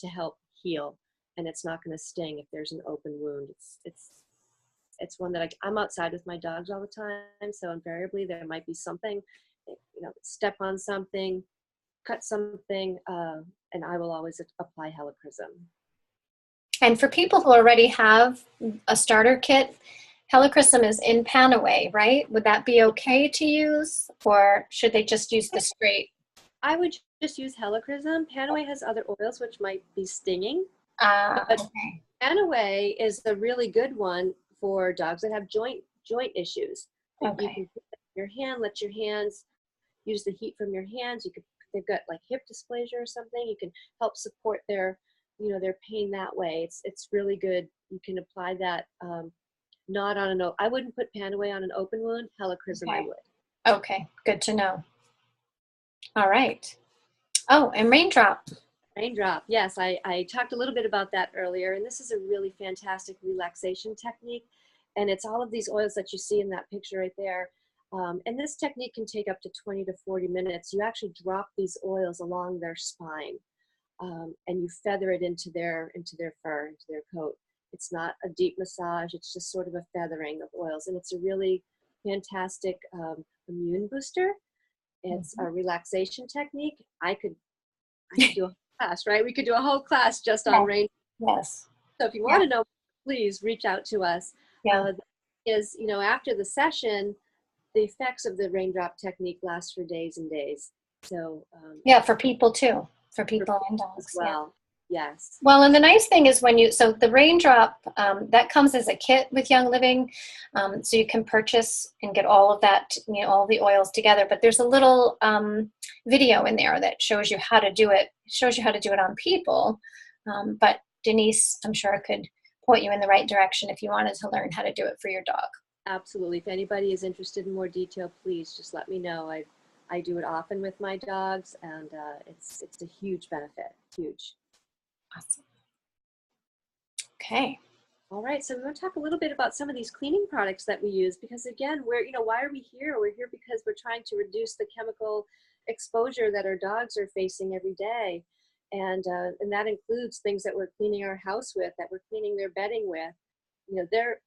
help heal, and it's not going to sting if there's an open wound. It's one that I'm outside with my dogs all the time, so invariably there might be something, step on something, cut something, and I will always apply Helichrysum. And for people who already have a starter kit, Helichrysum is in Panaway, right? Would that be okay to use, or should they just use the straight? I would just use Helichrysum. Panaway has other oils which might be stinging. Okay. Panaway is a really good one for dogs that have joint issues. Okay. You can put it in your hand, let your hands use the heat from your hands. They've got like hip dysplasia or something. You can help support their pain that way. It's really good. You can apply that not on I wouldn't put Panaway on an open wound. Helichrysum I would. Okay, good to know. All right. Oh, and Raindrop. Raindrop. Yes, I talked a little bit about that earlier, and this is a really fantastic relaxation technique. And it's all of these oils that you see in that picture right there. And this technique can take up to 20 to 40 minutes. You actually drop these oils along their spine, and you feather it into their fur, into their coat. It's not a deep massage. It's just sort of a feathering of oils, and it's a really fantastic immune booster. It's a relaxation technique. I could do a whole class, right? We could do a whole class just on rain. Yes. So if you want to know, please reach out to us. Yeah. After the session, the effects of the raindrop technique last for days and days. So yeah, for people too, for people and dogs as well. Yeah. Yes. Well, and the nice thing is so the raindrop, that comes as a kit with Young Living. So you can purchase and get all of that, all the oils together. But there's a little video in there that shows you how to do it. It shows you how to do it on people. But Denise, I'm sure, could point you in the right direction if you wanted to learn how to do it for your dog. Absolutely. If anybody is interested in more detail, please just let me know. I do it often with my dogs, and it's a huge benefit. Huge. Awesome. Okay. All right, so we're going to talk a little bit about some of these cleaning products that we use, because again, why are we here? We're here because we're trying to reduce the chemical exposure that our dogs are facing every day. And that includes things that we're cleaning our house with, that we're cleaning their bedding with. They're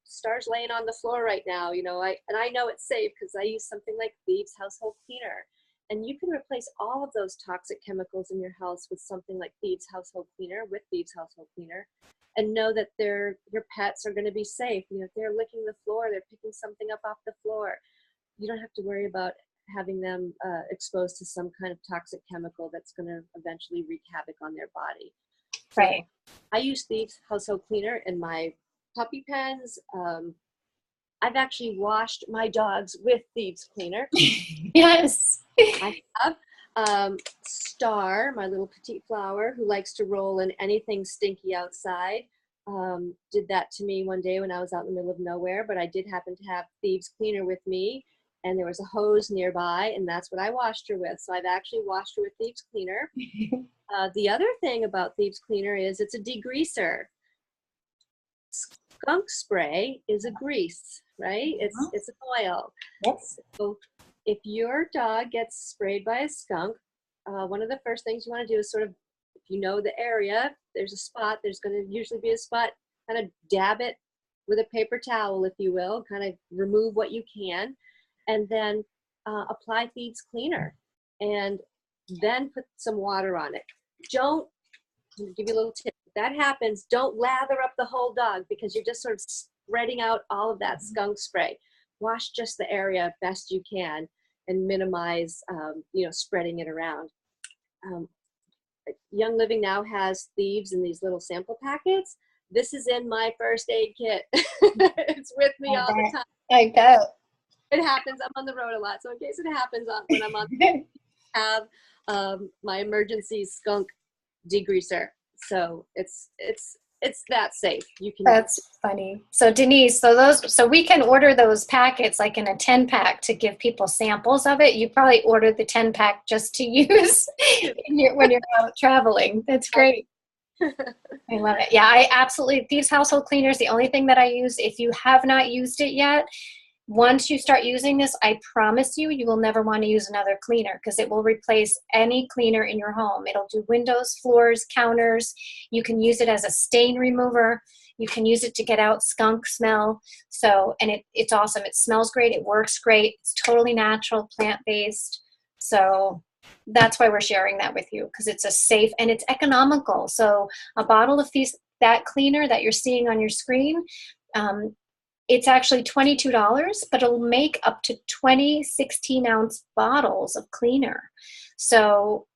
stars laying on the floor right now, and I know it's safe because I use something like Thieves Household Cleaner. And you can replace all of those toxic chemicals in your house with something like Thieves Household Cleaner, and know that your pets are going to be safe. If they're licking the floor, they're picking something up off the floor, you don't have to worry about having them exposed to some kind of toxic chemical that's going to eventually wreak havoc on their body. Right. So I use Thieves Household Cleaner in my puppy pens. I've actually washed my dogs with Thieves Cleaner. Yes. I have Star, my little petite flower, who likes to roll in anything stinky outside, did that to me one day when I was out in the middle of nowhere, but I did happen to have Thieves Cleaner with me, and there was a hose nearby, and that's what I washed her with. So I've actually washed her with Thieves Cleaner. The other thing about Thieves Cleaner is it's a degreaser. Skunk spray is a grease, right? It's an oil. Yes. So if your dog gets sprayed by a skunk, one of the first things you want to do is sort of, if you know the area, there's a spot, there's going to usually be a spot, kind of dab it with a paper towel, if you will, kind of remove what you can, and then apply Thieves Cleaner, and then put some water on it. I'm going to give you a little tip. If that happens, don't lather up the whole dog, because you're just sort of spreading out all of that skunk spray. Wash just the area best you can and minimize, spreading it around. Young Living now has Thieves in these little sample packets. This is in my first aid kit. It's with me all the time. I bet. It happens. I'm on the road a lot, so in case it happens when I'm on, I have my emergency skunk degreaser. So it's that safe. You can. That's funny. So Denise, so we can order those packets like in a 10-pack to give people samples of it. You probably ordered the 10-pack just to use when you're out traveling. That's great. I love it. Yeah, I absolutely, Thieves Household Cleaner is the only thing that I use. If you have not used it yet, once you start using this, I promise you, you will never want to use another cleaner, because it will replace any cleaner in your home. It'll do windows, floors, counters. You can use it as a stain remover. You can use it to get out skunk smell. So, and it's awesome. It smells great. It works great. It's totally natural, plant-based. So that's why we're sharing that with you, because it's a safe and it's economical. So a bottle of that cleaner that you're seeing on your screen, it's actually $22, but it'll make up to 20 16-ounce bottles of cleaner. So,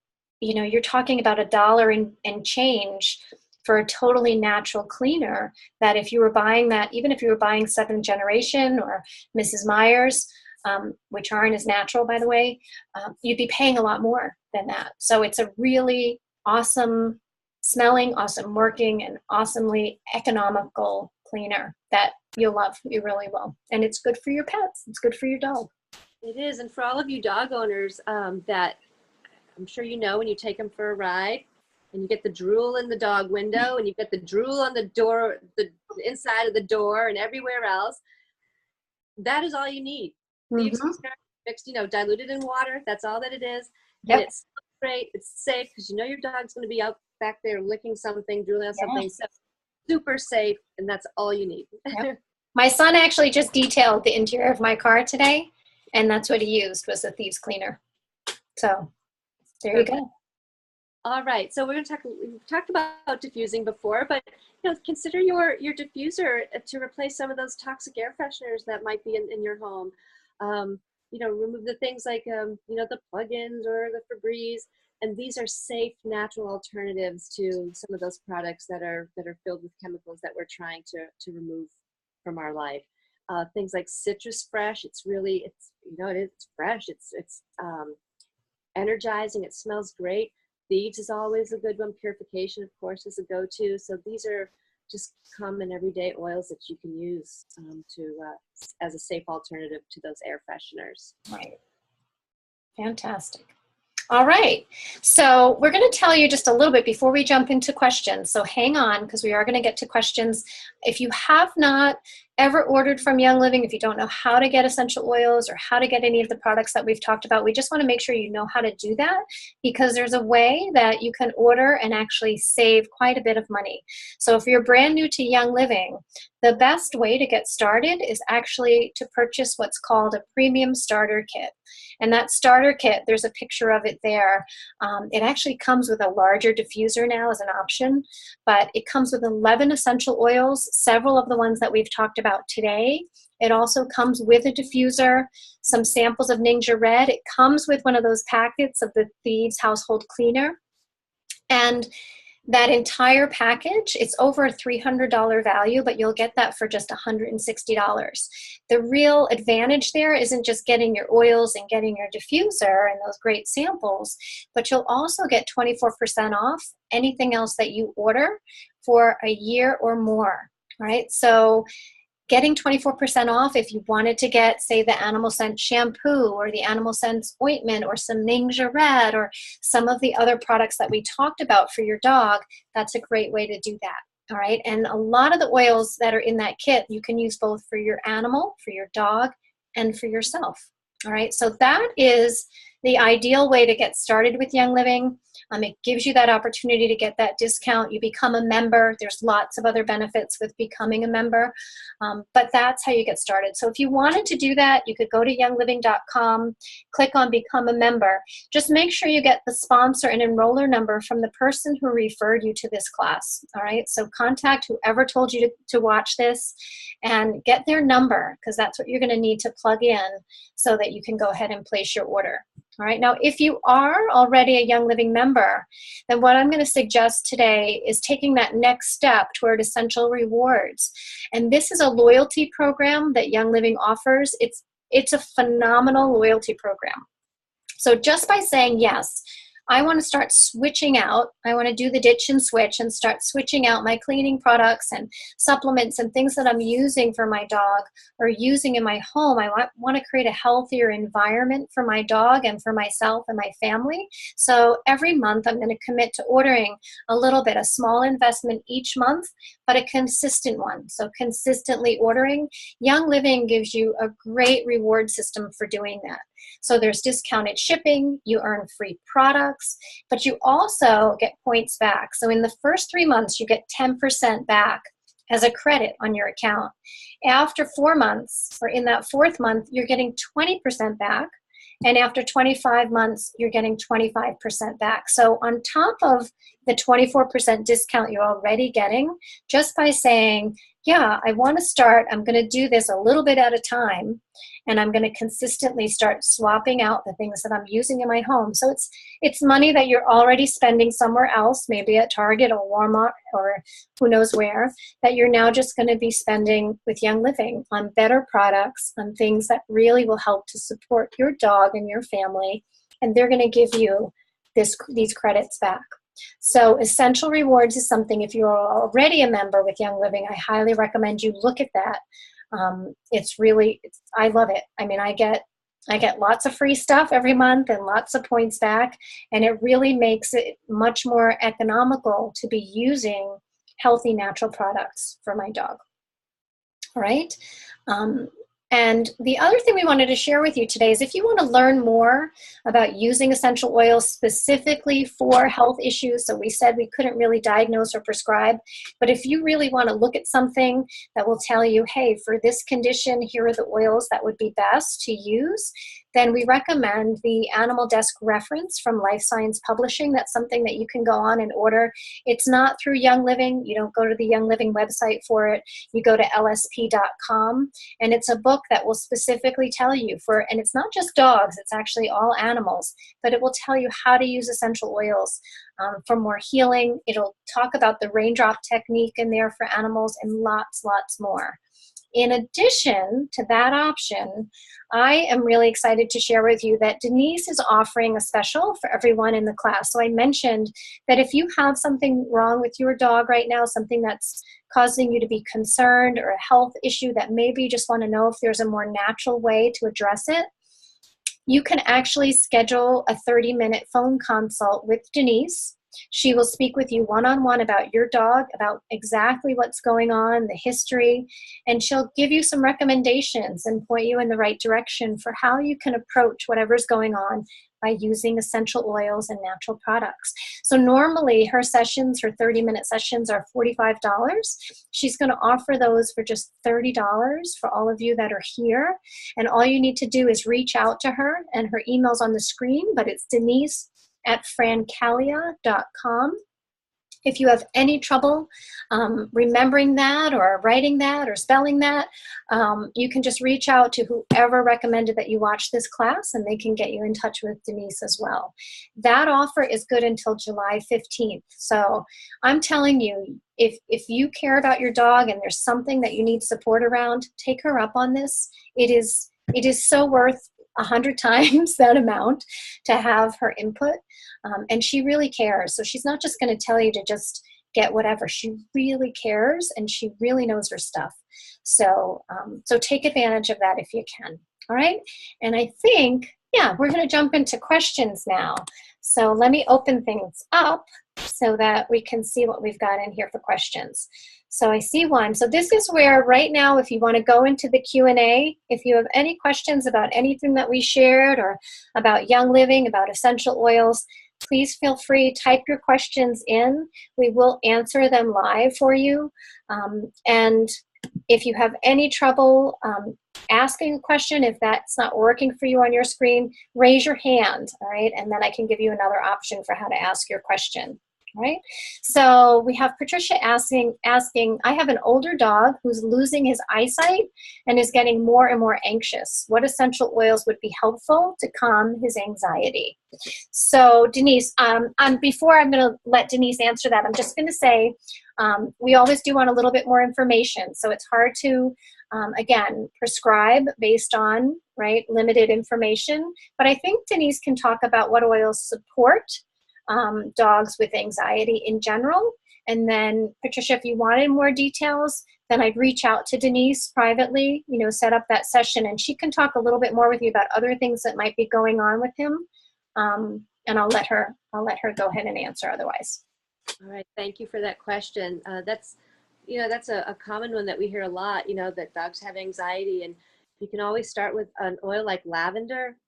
you're talking about $1 and change for a totally natural cleaner, that if you were buying that, even if you were buying 7th Generation or Mrs. Meyer's, which aren't as natural, by the way, you'd be paying a lot more than that. So it's a really awesome smelling, awesome working, and awesomely economical cleaner that you'll love. You really will. And it's good for your pets. It's good for your dog. It is. And for all of you dog owners, that I'm sure when you take them for a ride, and you get the drool in the dog window, and you get the drool on the door, the inside of the door, and everywhere else. That is all you need. Thieves mixed, diluted in water. That's all that it is. Yep. And it's great. It's safe because you know your dog's going to be out back there licking something, drooling on something. So super safe, and that's all you need. Yep. My son actually just detailed the interior of my car today, and that's what he used was a thieves cleaner. So there you go. All right, so we've talked about diffusing before, but consider your diffuser to replace some of those toxic air fresheners that might be in your home. Remove the things like the plugins or the Febreze, and these are safe, natural alternatives to some of those products that are filled with chemicals that we're trying to remove from our life. Things like Citrus Fresh, it's fresh, it's energizing, it smells great. Thieves is always a good one. Purification, of course, is a go-to. So these are just common everyday oils that you can use as a safe alternative to those air fresheners. Right. Fantastic. All right. So we're going to tell you just a little bit before we jump into questions. So hang on, because we are going to get to questions. If you have not ever ordered from Young Living, if you don't know how to get essential oils or how to get any of the products that we've talked about, we just want to make sure you know how to do that, because there's a way that you can order and actually save quite a bit of money. So if you're brand new to Young Living, the best way to get started is actually to purchase what's called a premium starter kit. And that starter kit, there's a picture of it there. It actually comes with a larger diffuser now as an option, but it comes with 11 essential oils, several of the ones that we've talked about today. It also comes with a diffuser, some samples of Ninja Red. It comes with one of those packets of the Thieves household cleaner. And that entire package, it's over a $300 value, but you'll get that for just $160. The real advantage there isn't just getting your oils and getting your diffuser and those great samples, but you'll also get 24% off anything else that you order for a year or more, right? So getting 24% off if you wanted to get, say, the Animal Scent shampoo or the Animal Scent ointment or some Ninja Red or some of the other products that we talked about for your dog, that's a great way to do that, all right? And a lot of the oils that are in that kit, you can use both for your animal, for your dog, and for yourself, all right? So that is the ideal way to get started with Young Living. It gives you that opportunity to get that discount. You become a member. There's lots of other benefits with becoming a member, but that's how you get started. So if you wanted to do that, you could go to youngliving.com, click on Become a Member. Just make sure you get the sponsor and enroller number from the person who referred you to this class, all right? So contact whoever told you to watch this and get their number, because that's what you're going to need to plug in so that you can go ahead and place your order. All right, now if you are already a Young Living member, then what I'm going to suggest today is taking that next step toward Essential Rewards. And this is a loyalty program that Young Living offers. It's a phenomenal loyalty program. So just by saying yes, I want to start switching out. I want to do the ditch and switch and start switching out my cleaning products and supplements and things that I'm using for my dog or using in my home. I want to create a healthier environment for my dog and for myself and my family. So every month I'm going to commit to ordering a little bit, a small investment each month, but a consistent one. So consistently ordering. Young Living gives you a great reward system for doing that. So there's discounted shipping, you earn free products, but you also get points back. So in the first 3 months, you get 10% back as a credit on your account. After 4 months, or in that 4th month, you're getting 20% back. And after 25 months, you're getting 25% back. So on top of the 24% discount you're already getting, just by saying, yeah, I want to start, I'm going to do this a little bit at a time, and I'm going to consistently start swapping out the things that I'm using in my home. So it's money that you're already spending somewhere else, maybe at Target or Walmart or who knows where, that you're now just going to be spending with Young Living on better products, on things that really will help to support your dog and your family, and they're going to give you these credits back. So Essential Rewards is something, if you're already a member with Young Living, I highly recommend you look at that. I love it. I mean, I get I get lots of free stuff every month and lots of points back, and it really makes it much more economical to be using healthy natural products for my dog. All right. Um, and the other thing we wanted to share with you today is if you want to learn more about using essential oils specifically for health issues, so we said we couldn't really diagnose or prescribe, but if you really want to look at something that will tell you, hey, for this condition, here are the oils that would be best to use, then we recommend the Animal Desk reference from Life Science Publishing. That's something that you can go on and order. It's not through Young Living. You don't go to the Young Living website for it. You go to lsp.com, and it's a book that will specifically tell you and it's not just dogs, it's actually all animals, but it will tell you how to use essential oils for more healing. It'll talk about the raindrop technique in there for animals and lots more. In addition to that option, I am really excited to share with you that Denise is offering a special for everyone in the class. So I mentioned that if you have something wrong with your dog right now, something that's causing you to be concerned or a health issue that maybe you just want to know if there's a more natural way to address it, you can actually schedule a 30-minute phone consult with Denise. She will speak with you one-on-one about your dog, about exactly what's going on, the history, and she'll give you some recommendations and point you in the right direction for how you can approach whatever's going on by using essential oils and natural products. So normally her 30-minute sessions are $45. She's going to offer those for just $30 for all of you that are here. And all you need to do is reach out to her, and her email's on the screen, but it's denise@francalia.com. If you have any trouble remembering that or writing that or spelling that, you can just reach out to whoever recommended that you watch this class, and they can get you in touch with Denise as well. That offer is good until July 15th. So I'm telling you, if you care about your dog and there's something that you need support around, take her up on this. It is so worth 100 times that amount to have her input. And she really cares. So she's not just going to tell you to just get whatever. She really cares, and she really knows her stuff. So take advantage of that if you can. All right. And I think, we're going to jump into questions now. So let me open things up so that we can see what we've got in here for questions. So I see one. So this is where right now, if you want to go into the Q&A, if you have any questions about anything that we shared or about Young Living, about essential oils, please feel free, type your questions in. We will answer them live for you. And if you have any trouble asking a question, if that's not working for you on your screen, raise your hand, all right? And then I can give you another option for how to ask your question. All right, so we have Patricia asking, I have an older dog who's losing his eyesight and is getting more and more anxious. What essential oils would be helpful to calm his anxiety? So Denise, before I'm going to let Denise answer that, I'm just going to say we always do want a little bit more information. So it's hard to, again, prescribe based on limited information. But I think Denise can talk about what oils support dogs with anxiety in general. And then Patricia, if you wanted more details, then I'd reach out to Denise privately, set up that session, and she can talk a little bit more with you about other things that might be going on with him. And I'll let her go ahead and answer otherwise. All right, thank you for that question. That's a common one that we hear a lot, that dogs have anxiety, and you can always start with an oil like lavender.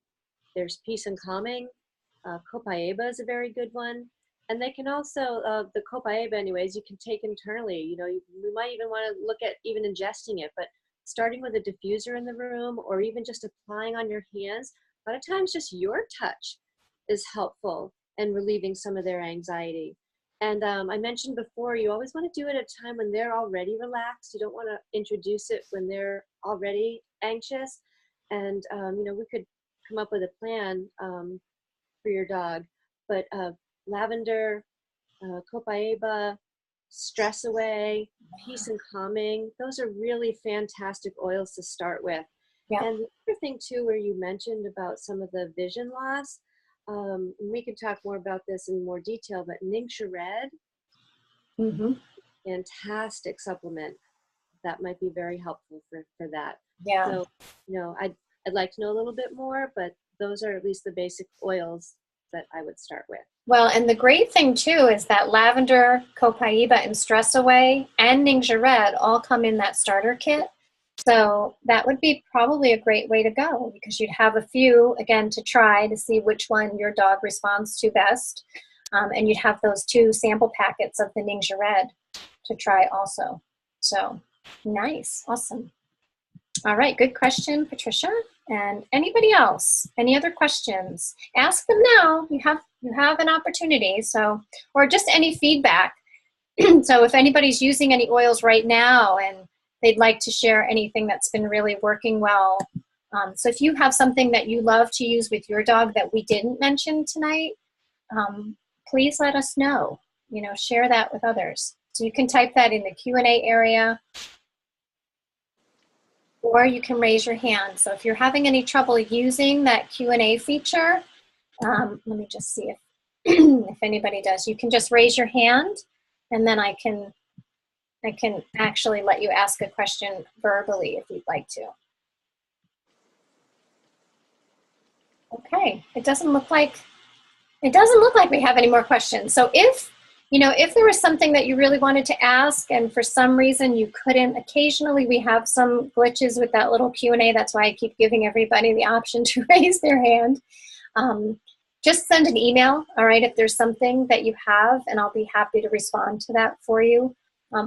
There's peace and calming. Copaiba is a very good one. And they can also, the Copaiba anyways, you can take internally. We might even want to look at even ingesting it, but starting with a diffuser in the room or even just applying on your hands, a lot of times just your touch is helpful in relieving some of their anxiety. And I mentioned before, you always want to do it at a time when they're already relaxed. You don't want to introduce it when they're already anxious. And, we could come up with a plan for your dog, but lavender, copaiba, stress away, peace and calming, those are really fantastic oils to start with. Yeah. And the other thing too, where you mentioned about some of the vision loss, we can talk more about this in more detail, but Ningxia Red, fantastic supplement that might be very helpful for that. Yeah. So, I'd like to know a little bit more, but those are at least the basic oils that I would start with. Well, and the great thing too is that lavender, copaiba, and stress away and Ningxia red all come in that starter kit. So that would be probably a great way to go, because you'd have a few, again, to try to see which one your dog responds to best. And you'd have those 2 sample packets of the Ningxia red to try also. So nice, awesome. All right, good question, Patricia. And anybody else? Any other questions? Ask them now. You have an opportunity. So, or just any feedback. So if anybody's using any oils right now and they'd like to share anything that's been really working well. So if you have something that you love to use with your dog that we didn't mention tonight, please let us know. You know, share that with others. So you can type that in the Q&A area, or you can raise your hand. So if you're having any trouble using that Q&A feature, let me just see if, if anybody does. You can just raise your hand, and then I can actually let you ask a question verbally if you'd like to. Okay, it doesn't look like we have any more questions. So if there was something that you really wanted to ask and for some reason you couldn't, occasionally we have some glitches with that little Q&A. That's why I keep giving everybody the option to raise their hand. Just send an email, all right, if there's something that you have, and I'll be happy to respond to that for you.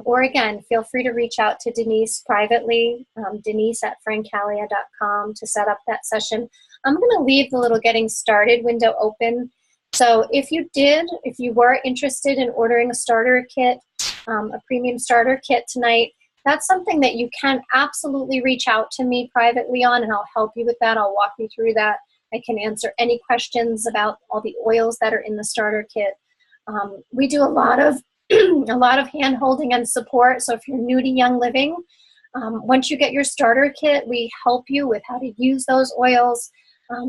Or again, feel free to reach out to Denise privately, denise@frankcalia.com, to set up that session. I'm going to leave the little getting started window open. So if you were interested in ordering a starter kit, a premium starter kit tonight, that's something that you can absolutely reach out to me privately on, and I'll help you with that. I'll walk you through that. I can answer any questions about all the oils that are in the starter kit. We do a lot of hand holding and support. So if you're new to Young Living, once you get your starter kit, we help you with how to use those oils.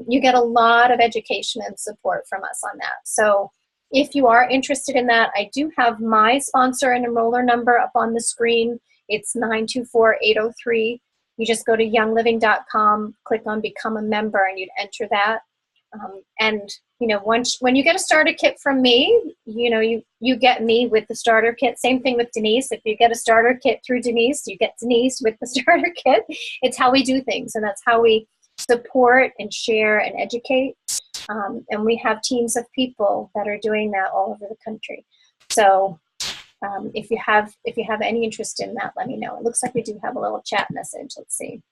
You get a lot of education and support from us on that. So if you are interested in that, I do have my sponsor and enroller number up on the screen. It's 924-803. You just go to youngliving.com, click on Become a Member, and you'd enter that. And when you get a starter kit from me, you get me with the starter kit. Same thing with Denise. If you get a starter kit through Denise, you get Denise with the starter kit. It's how we do things, and that's how we support and share and educate. And we have teams of people that are doing that all over the country. So if you have any interest in that, let me know. It looks like we do have a little chat message. Let's see.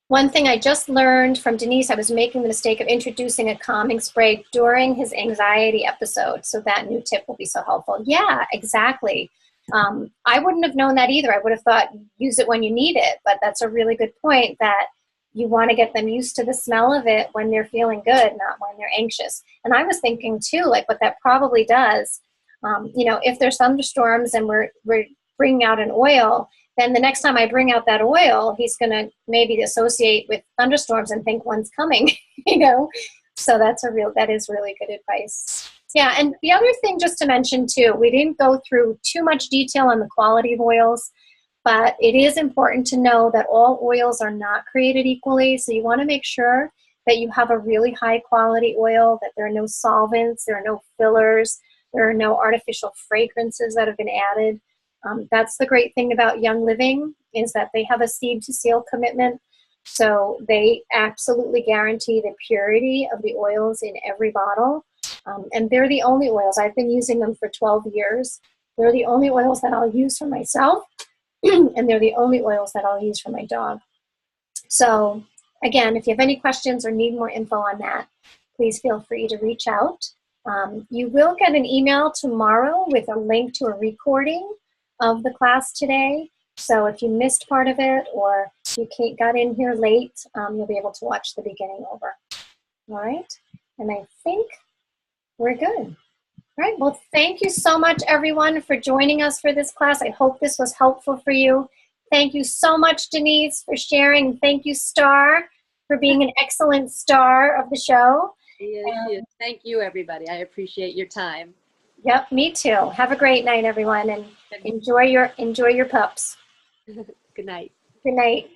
One thing I just learned from Denise, I was making the mistake of introducing a calming spray during his anxiety episode. So that new tip will be so helpful. Yeah, exactly. I wouldn't have known that either. I would have thought use it when you need it, but that's a really good point, that you want to get them used to the smell of it when they're feeling good, not when they're anxious. And I was thinking too, like what that probably does, if there's thunderstorms and we're bringing out an oil, then the next time I bring out that oil, he's going to maybe associate with thunderstorms and think one's coming, So that is really good advice. Yeah, and the other thing just to mention too, we didn't go through too much detail on the quality of oils, but it is important to know that all oils are not created equally. So you want to make sure that you have a really high quality oil, that there are no solvents, there are no fillers, there are no artificial fragrances that have been added. That's the great thing about Young Living, is that they have a seed to seal commitment. So they absolutely guarantee the purity of the oils in every bottle. And they're the only oils. I've been using them for 12 years. They're the only oils that I'll use for myself, and they're the only oils that I'll use for my dog. So again, if you have any questions or need more info on that, please feel free to reach out. You will get an email tomorrow with a link to a recording of the class today. So if you missed part of it, or you got in here late, you'll be able to watch the beginning over. All right, and I think we're good. All right, well, thank you so much, everyone, for joining us for this class. I hope this was helpful for you. Thank you so much, Denise, for sharing. Thank you, Star, for being an excellent star of the show. Yes. Thank you, everybody. I appreciate your time. Yep, me too. Have a great night, everyone, and enjoy your pups. Good night. Good night.